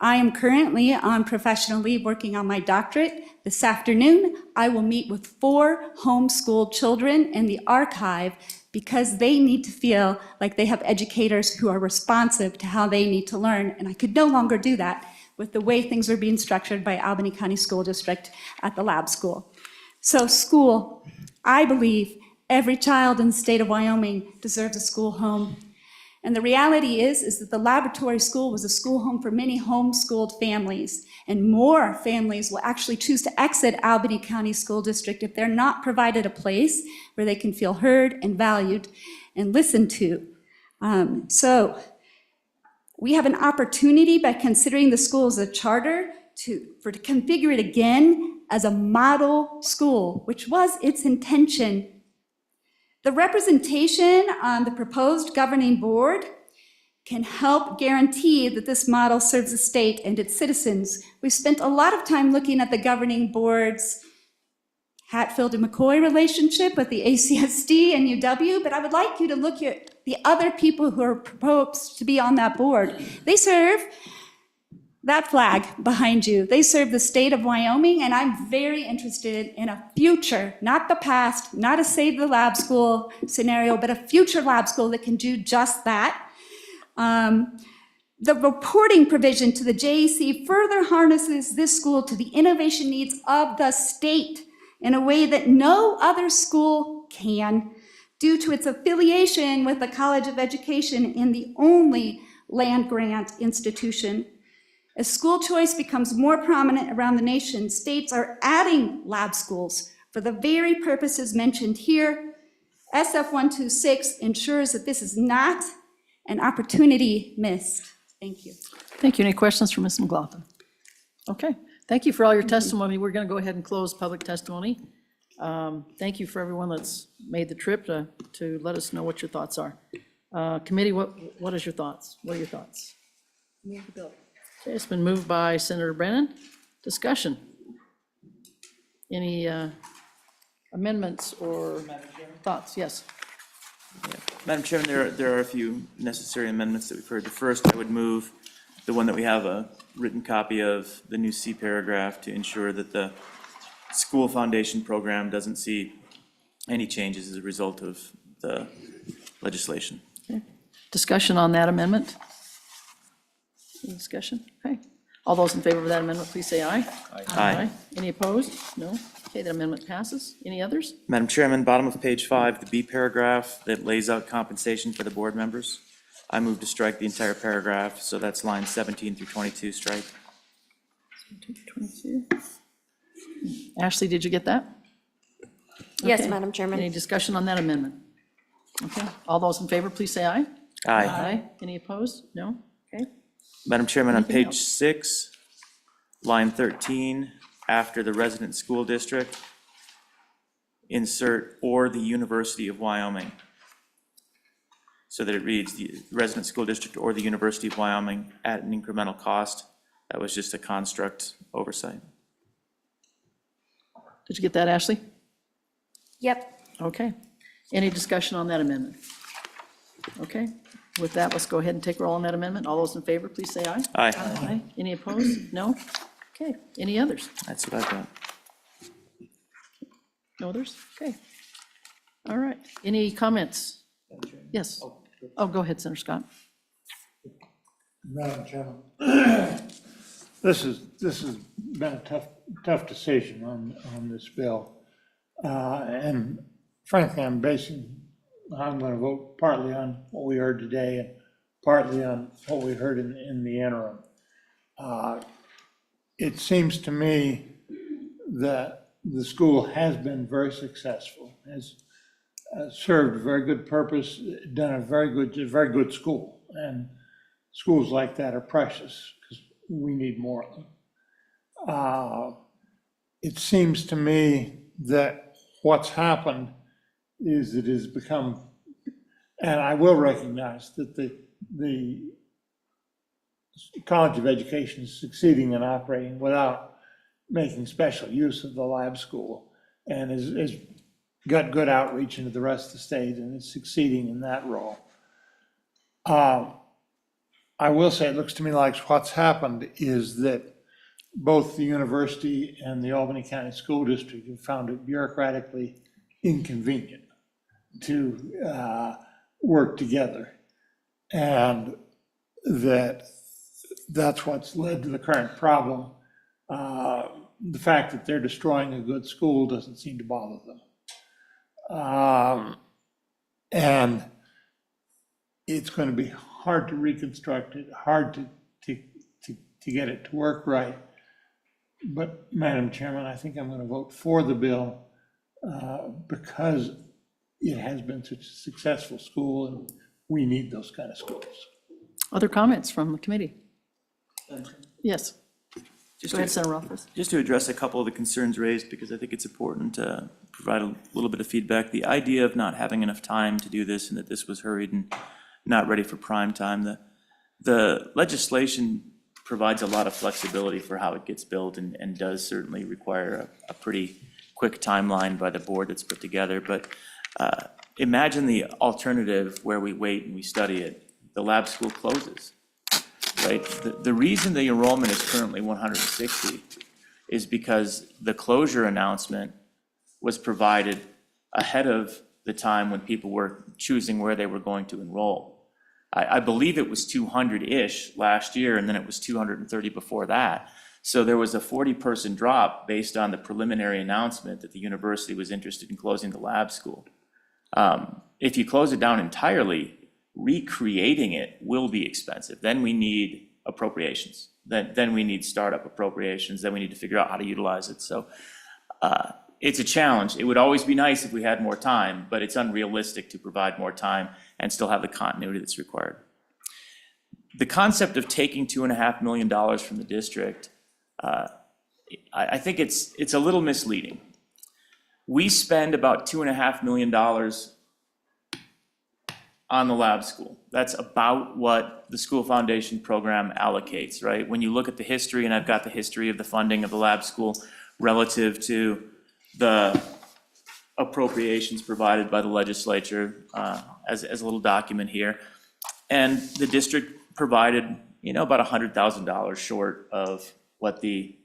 I am currently on professional leave working on my doctorate. This afternoon, I will meet with 4 homeschooled children in the archive because they need to feel like they have educators who are responsive to how they need to learn, and I could no longer do that with the way things are being structured by Albany County School District at the Lab School. So school, I believe every child in the state of Wyoming deserves a school home. And the reality is that the laboratory school was a school home for many homeschooled families, and more families will actually choose to exit Albany County School District if they're not provided a place where they can feel heard and valued and listened to. So we have an opportunity by considering the school as a charter to configure it again as a model school, which was its intention. The representation on the proposed governing board can help guarantee that this model serves the state and its citizens. We've spent a lot of time looking at the governing board's Hatfield and McCoy relationship with the ACSD and UW, but I would like you to look at the other people who are proposed to be on that board. They serve that flag behind you. They serve the state of Wyoming, and I'm very interested in a future, not the past, not a Save the Lab School scenario, but a future lab school that can do just that. The reporting provision to the JEC further harnesses this school to the innovation needs of the state in a way that no other school can, due to its affiliation with the College of Education in the only land-grant institution. As school choice becomes more prominent around the nation, states are adding lab schools for the very purposes mentioned here. SF 126 ensures that this is not an opportunity missed. Thank you. Thank you. Any questions for Ms. McLaughlin? Okay, thank you for all your testimony. We're going to go ahead and close public testimony. Thank you for everyone that's made the trip to let us know what your thoughts are. Committee, what is your thoughts? What are your thoughts? Move the bill. Okay, it's been moved by Senator Brennan. Discussion. Any amendments or thoughts? Yes. Madam Chairman, there are a few necessary amendments that we've heard. The first, I would move the one that we have a written copy of, the new C paragraph, to ensure that the school foundation program doesn't see any changes as a result of the legislation. Okay. Discussion on that amendment? Any discussion? Okay. All those in favor of that amendment, please say aye. Aye. Any opposed? No? Okay, that amendment passes. Any others? Madam Chairman, bottom of page 5, the B paragraph that lays out compensation for the board members. I move to strike the entire paragraph, so that's lines 17 through 22, strike. 22. Ashley, did you get that? Yes, Okay. Madam Chairman. Any discussion on that amendment? Okay, all those in favor, please say aye. Aye. Any opposed? No? Okay. Madam Chairman, on Anything page else? 6, line 13, after the resident school district, insert "or the University of Wyoming," so that it reads the resident school district or the University of Wyoming at an incremental cost. That was just a construct oversight. Did you get that, Ashley? Yep. Okay. Any discussion on that amendment? Okay. With that, let's go ahead and take roll on that amendment. All those in favor, please say aye. Aye. Aye. Any opposed? No? Okay. Any others? That's what I've got. No others? Okay. All right. Any comments? Yes. Oh, go ahead, Senator Scott. Madam Chairman, this has been a tough decision on this bill. And frankly, I'm going to vote partly on what we heard today and partly on what we heard in the interim. It seems to me that the school has been very successful, has served a very good purpose, done a very good school. And schools like that are precious because we need more of them. It seems to me that what's happened is it has become, and I will recognize that the College of Education is succeeding in operating without making special use of the lab school, and has got good outreach into the rest of the state and is succeeding in that role. I will say it looks to me like what's happened is that both the university and the Albany County School District have found it bureaucratically inconvenient to work together. And that's what's led to the current problem. The fact that they're destroying a good school doesn't seem to bother them. And it's going to be hard to reconstruct it, hard to get it to work right. But Madam Chairman, I think I'm going to vote for the bill because it has been such a successful school and we need those kind of schools. Other comments from the committee? Yes. Just Go ahead, to- Senator Rothfuss. Just to address a couple of the concerns raised, because I think it's important to provide a little bit of feedback. The idea of not having enough time to do this and that this was hurried and not ready for prime time, the legislation provides a lot of flexibility for how it gets built and does certainly require a pretty quick timeline by the board that's put together. But imagine the alternative where we wait and we study it. The lab school closes. Right, the reason the enrollment is currently 160 is because the closure announcement was provided ahead of the time when people were choosing where they were going to enroll. I believe it was 200-ish last year, and then it was 230 before that. So there was a 40-person drop based on the preliminary announcement that the university was interested in closing the lab school. If you close it down entirely, recreating it will be expensive. Then we need appropriations. Then we need startup appropriations. Then we need to figure out how to utilize it. So it's a challenge. It would always be nice if we had more time, but it's unrealistic to provide more time and still have the continuity that's required. The concept of taking $2.5 million from the district, I think it's a little misleading. We spend about $2.5 million on the lab school. That's about what the School Foundation program allocates, right? When you look at the history, and I've got the history of the funding of the lab school relative to the appropriations provided by the legislature as a little document here. And the district provided, about $100,000 short of what the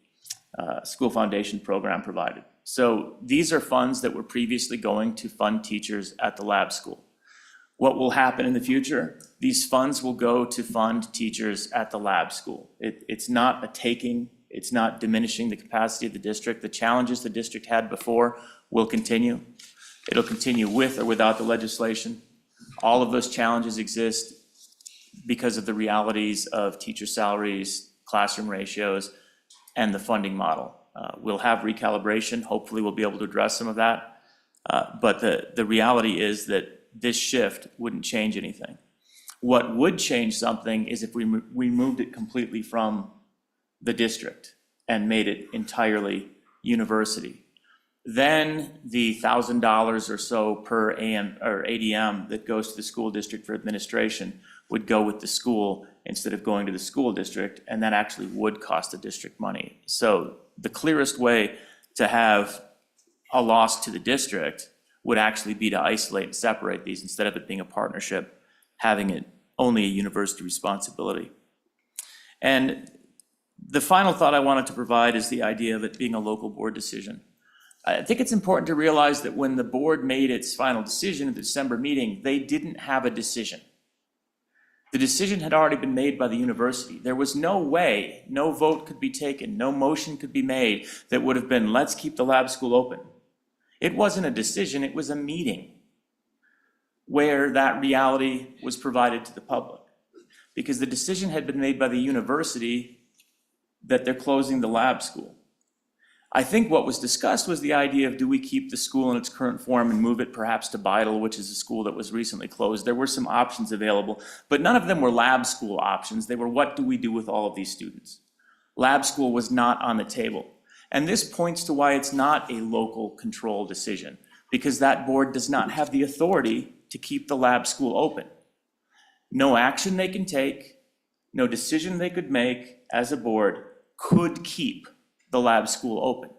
School Foundation program provided. So these are funds that were previously going to fund teachers at the lab school. What will happen in the future? These funds will go to fund teachers at the lab school. It's not a taking, it's not diminishing the capacity of the district. The challenges the district had before will continue. It'll continue with or without the legislation. All of those challenges exist because of the realities of teacher salaries, classroom ratios, and the funding model. We'll have recalibration. Hopefully we'll be able to address some of that. But the reality is that this shift wouldn't change anything. What would change something is if we removed it completely from the district and made it entirely university. Then the $1,000 or so per ADM that goes to the school district for administration would go with the school instead of going to the school district, and that actually would cost the district money. So the clearest way to have a loss to the district would actually be to isolate and separate these instead of it being a partnership, having it only a university responsibility. And the final thought I wanted to provide is the idea of it being a local board decision. I think it's important to realize that when the board made its final decision at the December meeting, they didn't have a decision. The decision had already been made by the university. There was no way, no vote could be taken, no motion could be made that would have been, let's keep the lab school open. It wasn't a decision, it was a meeting where that reality was provided to the public. Because the decision had been made by the university that they're closing the lab school. I think what was discussed was the idea of, do we keep the school in its current form and move it perhaps to Bidle, which is a school that was recently closed. There were some options available, but none of them were lab school options. They were, what do we do with all of these students? Lab school was not on the table. And this points to why it's not a local control decision, because that board does not have the authority to keep the lab school open. No action they can take, no decision they could make as a board could keep the lab school open.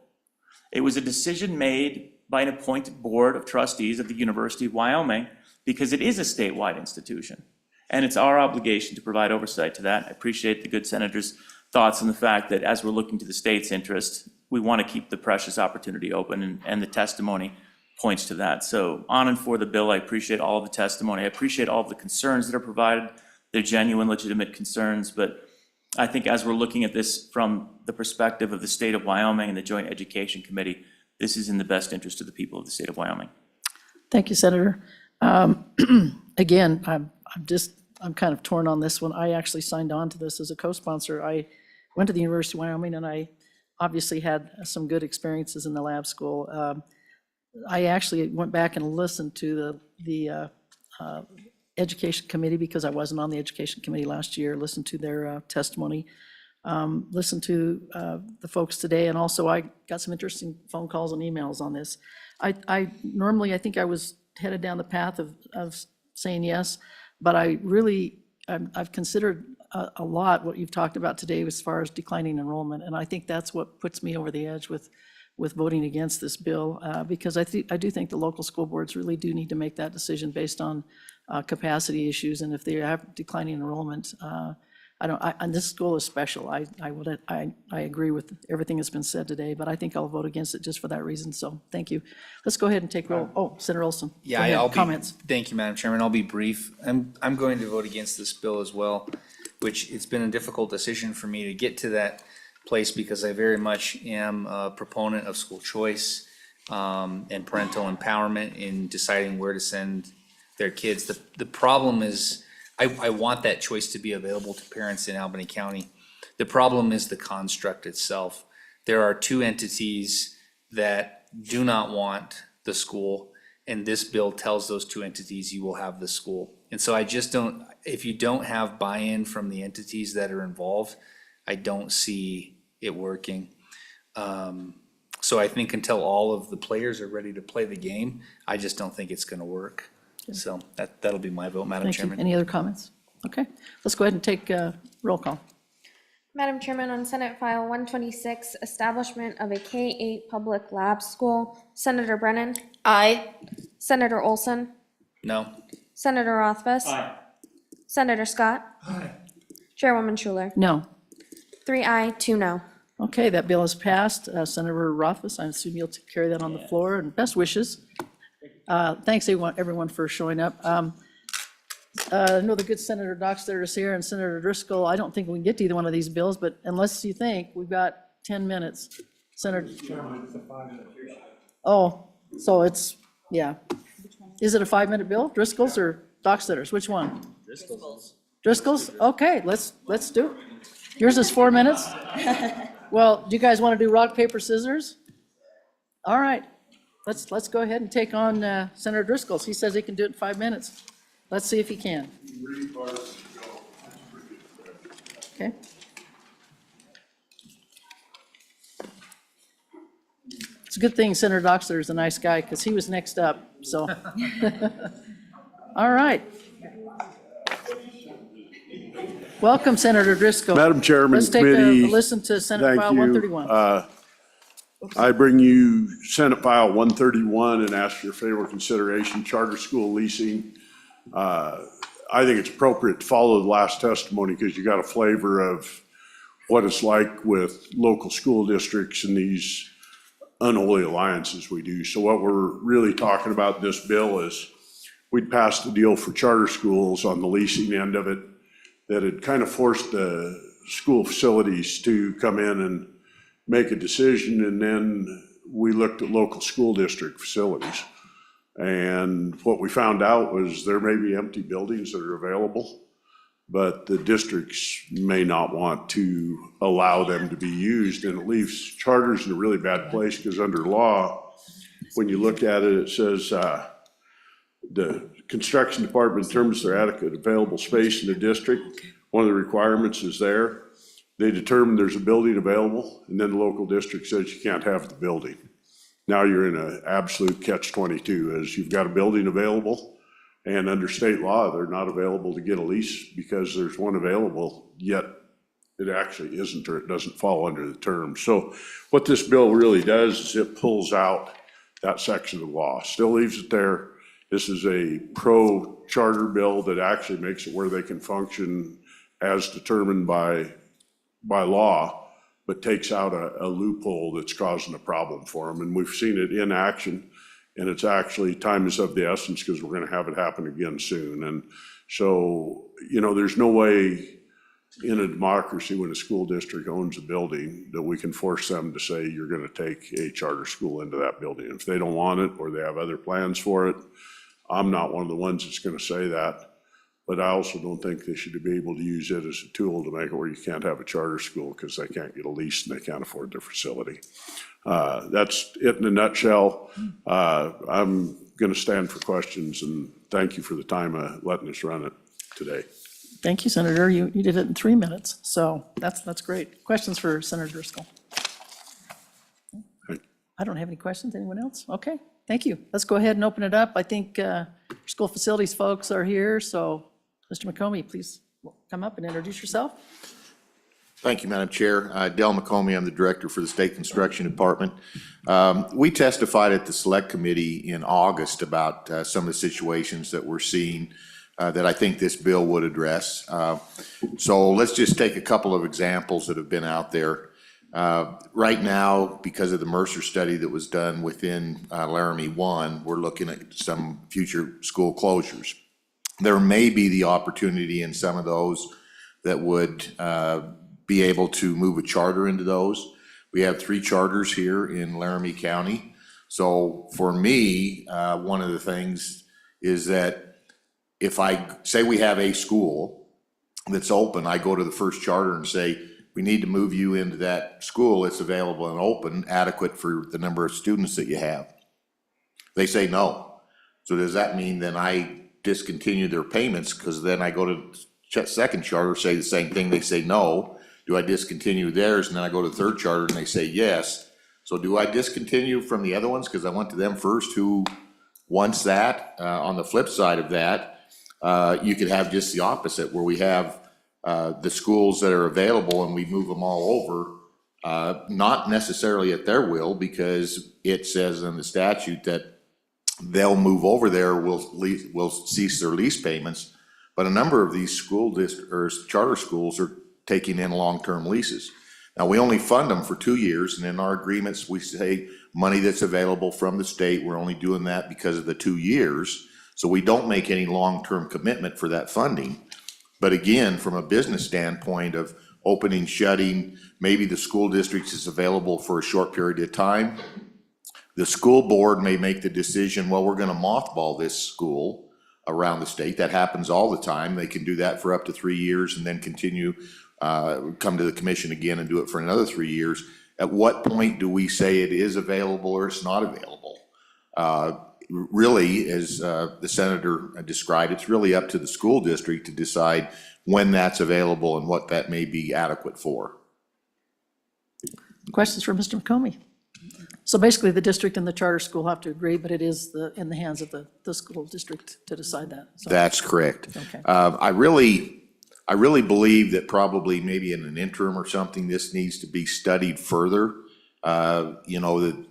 It was a decision made by an appointed board of trustees of the University of Wyoming because it is a statewide institution. And it's our obligation to provide oversight to that. I appreciate the good senator's thoughts on the fact that as we're looking to the state's interest, we want to keep the precious opportunity open, and the testimony points to that. So on and for the bill, I appreciate all of the testimony. I appreciate all of the concerns that are provided. They're genuine, legitimate concerns, but I think as we're looking at this from the perspective of the state of Wyoming and the Joint Education Committee, this is in the best interest of the people of the state of Wyoming. Thank you, Senator. Again, I'm I'm kind of torn on this one. I actually signed on to this as a co-sponsor. I went to the University of Wyoming, and I obviously had some good experiences in the lab school. I actually went back and listened to the Education Committee, because I wasn't on the Education Committee last year, listened to their testimony, listened to the folks today, and also I got some interesting phone calls and emails on this. Normally, I think I was headed down the path of saying yes, but I've considered a lot what you've talked about today as far as declining enrollment, and I think that's what puts me over the edge with voting against this bill, because I do think the local school boards really do need to make that decision based on capacity issues, and if they have declining enrollment, and this school is special. I agree with everything that's been said today, but I think I'll vote against it just for that reason, so thank you. Let's go ahead and take roll. Oh, Senator Olson. Yeah, Go ahead. I'll be, Comments. thank you, Madam Chairman. I'll be brief. I'm going to vote against this bill as well, which it's been a difficult decision for me to get to that place because I very much am a proponent of school choice and parental empowerment in deciding where to send their kids. The problem is I want that choice to be available to parents in Albany County. The problem is the construct itself. There are two entities that do not want the school, and this bill tells those two entities you will have the school. And so I just don't, if you don't have buy-in from the entities that are involved, I don't see it working. So I think until all of the players are ready to play the game, I just don't think it's gonna work. So that'll be my vote, Madam Thank you. Chairman. Any other comments? Okay, let's go ahead and take roll call. Madam Chairman, on Senate File 126, establishment of a K-8 public lab school, Senator Brennan. Aye. Senator Olson. No, Senator Rothfuss. Aye. Senator Scott. Chairwoman Schuler. No. 3 aye, 2 no. Okay, that bill is passed. Senator Rothfuss, I assume you'll carry that on the floor, and best wishes. Thanks, everyone, for showing up. I know the good Senator Dockstader is here, and Senator Driscoll. I don't think we can get to either one of these bills, but unless you think, we've got 10 minutes. Senator. Oh, so it's, yeah. Is it a 5-minute bill? Driscoll's or Dockstader's? Which one? Driscoll's? Okay, let's do it. Yours is 4 minutes? Well, do you guys want to do rock, paper, scissors? All right, let's go ahead and take on Senator Driscoll's. He says he can do it in 5 minutes. Let's see if he can. Okay. It's a good thing Senator Dockstader is a nice guy, because he was next up, so. All right. Welcome, Senator Driscoll. Madam Chairman, Let's take committee, a listen to Senate thank File you. 131. I bring you Senate File 131 and ask your favor consideration, charter school leasing. I think it's appropriate to follow the last testimony because you got a flavor of what it's like with local school districts and these unholy alliances we do. So what we're really talking about in this bill is we'd passed a deal for charter schools on the leasing end of it that had kind of forced the school facilities to come in and make a decision, and then we looked at local school district facilities. And what we found out was there may be empty buildings that are available, but the districts may not want to allow them to be used, and it leaves charters in a really bad place, because under law, when you look at it, it says the construction department determines their adequate available space in the district. One of the requirements is there. They determine there's a building available, and then the local district says you can't have the building. Now you're in an absolute catch-22, as you've got a building available, and under state law, they're not available to get a lease because there's one available, yet it actually isn't, or it doesn't fall under the term. So what this bill really does is it pulls out that section of the law, still leaves it there. This is a pro-charter bill that actually makes it where they can function as determined by law, but takes out a loophole that's causing a problem for them. And we've seen it in action, and it's actually, time is of the essence, because we're gonna have it happen again soon. And so, you know, there's no way in a democracy when a school district owns a building that we can force them to say you're gonna take a charter school into that building. If they don't want it, or they have other plans for it, I'm not one of the ones that's gonna say that. But I also don't think they should be able to use it as a tool to make it where you can't have a charter school because they can't get a lease and they can't afford their facility. That's it in a nutshell. I'm going to stand for questions, and thank you for the time letting us run it today. Thank you, Senator. You did it in 3 minutes, so that's great. Questions for Senator Driscoll? I don't have any questions. Anyone else? Okay, thank you. Let's go ahead and open it up. I think school facilities folks are here, so Mr. McComey, please come up and introduce yourself. Thank you, Madam Chair. Del McComey, I'm the Director for the State Construction Department. We testified at the Select Committee in August about some of the situations that we're seeing that I think this bill would address. So let's just take a couple of examples that have been out there. Right now, because of the Mercer study that was done within Laramie 1, we're looking at some future school closures. There may be the opportunity in some of those that would be able to move a charter into those. We have 3 charters here in Laramie County. So for me, one of the things is that if I say we have a school that's open, I go to the first charter and say, we need to move you into that school. It's available and open, adequate for the number of students that you have. They say no. So does that mean then I discontinue their payments? Because then I go to second charter, say the same thing. They say no. Do I discontinue theirs? And then I go to the third charter and they say yes. So do I discontinue from the other ones because I went to them first who wants that? On the flip side of that, you could have just the opposite where we have the schools that are available and we move them all over, not necessarily at their will, because it says in the statute that they'll move over there, will cease their lease payments. But a number of these school or charter schools are taking in long-term leases. Now, we only fund them for 2 years, and in our agreements, we say money that's available from the state, we're only doing that because of the 2 years. So we don't make any long-term commitment for that funding. But again, from a business standpoint of opening, shutting, maybe the school district is available for a short period of time. The school board may make the decision, well, we're going to mothball this school around the state. That happens all the time. They can do that for up to 3 years and then continue, come to the commission again and do it for another 3 years. At what point do we say it is available or it's not available? Really, as the senator described, it's really up to the school district to decide when that's available and what that may be adequate for. Questions for Mr. McComey? So basically, the district and the charter school have to agree, but it is in the hands of the school district to decide that. So, That's correct. Okay. I really believe that probably maybe in an interim or something, this needs to be studied further. You know, that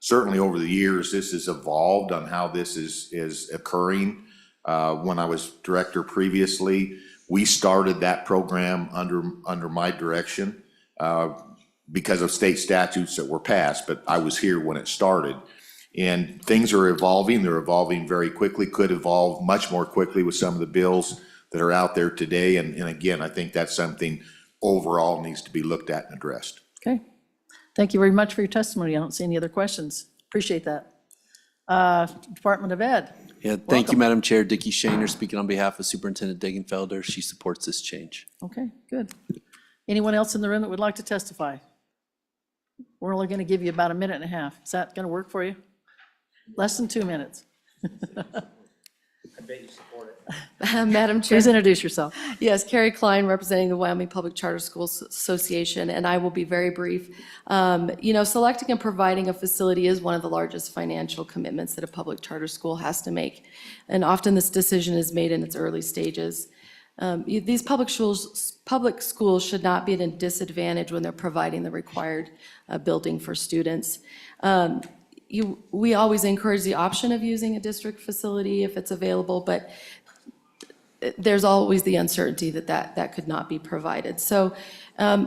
certainly over the years, this has evolved on how this is occurring. When I was director previously, we started that program under my direction because of state statutes that were passed, but I was here when it started. And things are evolving. They're evolving very quickly, could evolve much more quickly with some of the bills that are out there today. And again, I think that's something overall needs to be looked at and addressed. Okay. Thank you very much for your testimony. I don't see any other questions. Appreciate that. Department of Ed. Yeah, thank Welcome. you, Madam Chair. Dickie Shaner speaking on behalf of Superintendent Degenfelder. She supports this change. Okay, good. Anyone else in the room that would like to testify? We're only going to give you about a minute and a half. Is that going to work for you? Less than 2 minutes. I bet you support it. Madam Chair. Please introduce yourself. Yes, Carrie Klein, representing the Wyoming Public Charter Schools Association, and I will be very brief. You know, selecting and providing a facility is one of the largest financial commitments that a public charter school has to make, and often this decision is made in its early stages. These public schools should not be at a disadvantage when they're providing the required building for students. We always encourage the option of using a district facility if it's available, but there's always the uncertainty that could not be provided. So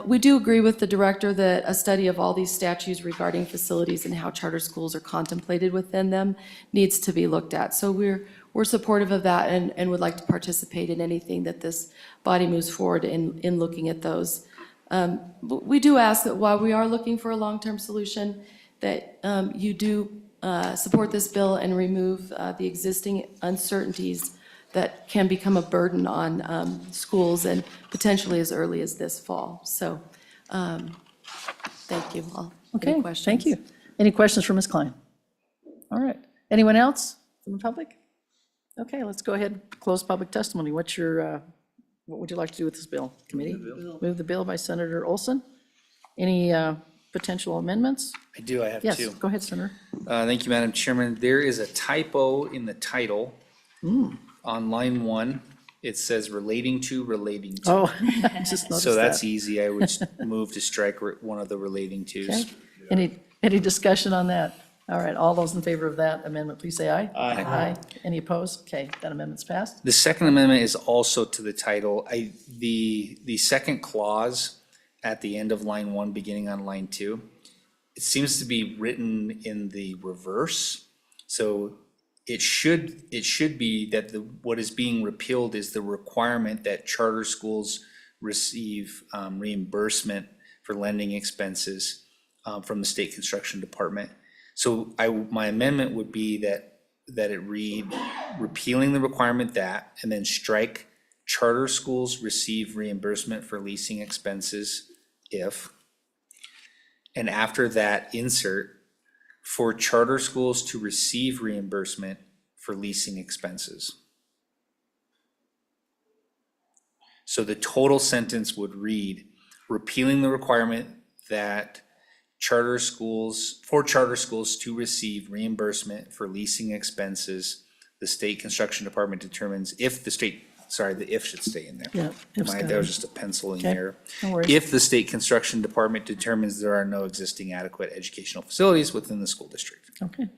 we do agree with the director that a study of all these statutes regarding facilities and how charter schools are contemplated within them needs to be looked at. So we're supportive of that and would like to participate in anything that this body moves forward in looking at those. But we do ask that while we are looking for a long-term solution, that you do support this bill and remove the existing uncertainties that can become a burden on schools and potentially as early as this fall. So, thank you all. Any Okay, questions? thank you. Any questions for Ms. Klein? All right. Anyone else from the public? Okay, let's go ahead and close public testimony. What's your, what would you like to do with this bill, committee? Move the bill by Senator Olson. Any potential amendments? I do, I have two. Yes, go ahead, Senator. Thank you, Madam Chairman. There is a typo in the title. On line 1, it says relating to. Oh, I just noticed So that's that. easy. I would move to strike one of the relating tos. Okay. Any discussion on that? All right, all those in favor of that amendment, please say aye. Aye. Aye. Any opposed? Okay, that amendment's passed. The second amendment is also to the title. The second clause at the end of line 1, beginning on line 2, it seems to be written in the reverse. So it should be that what is being repealed is the requirement that charter schools receive reimbursement for lending expenses from the state construction department. So my amendment would be that it read repealing the requirement that, and then strike charter schools receive reimbursement for leasing expenses if, and after that insert, for charter schools to receive reimbursement for leasing expenses. So the total sentence would read, repealing the requirement that charter schools to receive reimbursement for leasing expenses, the state construction department determines if the state, sorry, the if should stay in there. Yeah, if's got That was it. just a penciling Okay, error. no worries. If the state construction department determines there are no existing adequate educational facilities within the school district. Okay.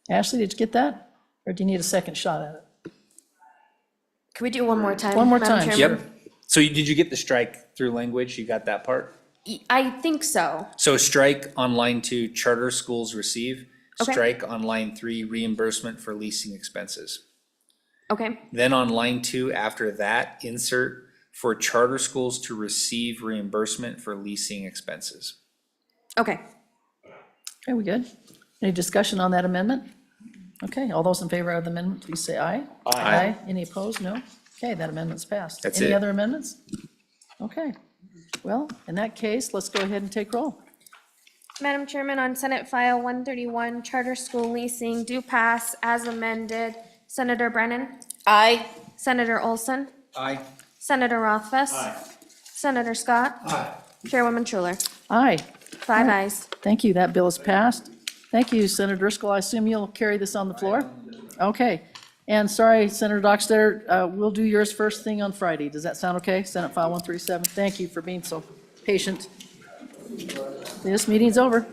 Ashley, did you get that? Or do you need a second shot at it? Can we do one more time? One more Madam time, Chairman? Yep. So did you get the strike through language? You got that part? I think so. So strike on line 2, charter schools receive. Okay. Strike on line 3, reimbursement for leasing expenses. Okay, Then on line 2, after that, insert for charter schools to receive reimbursement for leasing expenses. okay. Okay, we good? Any discussion on that amendment? Okay, all those in favor of the amendment, please say aye. Aye. Any opposed? No? Okay, that amendment's passed. That's Any it. other amendments? Okay. Well, in that case, let's go ahead and take roll. Madam Chairman, on Senate File 131, charter school leasing do pass as amended. Senator Brennan? Aye. Senator Olson? Aye. Senator Rothfus? Senator Scott? Chairwoman Schuler? Aye. 5 ayes. Thank you, that bill is passed. Thank you, Senator Driscoll. I assume you'll carry this on the floor? Okay. And sorry, Senator Dockstader, we'll do yours first thing on Friday. Does that sound okay? Senate File 137. Thank you for being so patient. This meeting's over.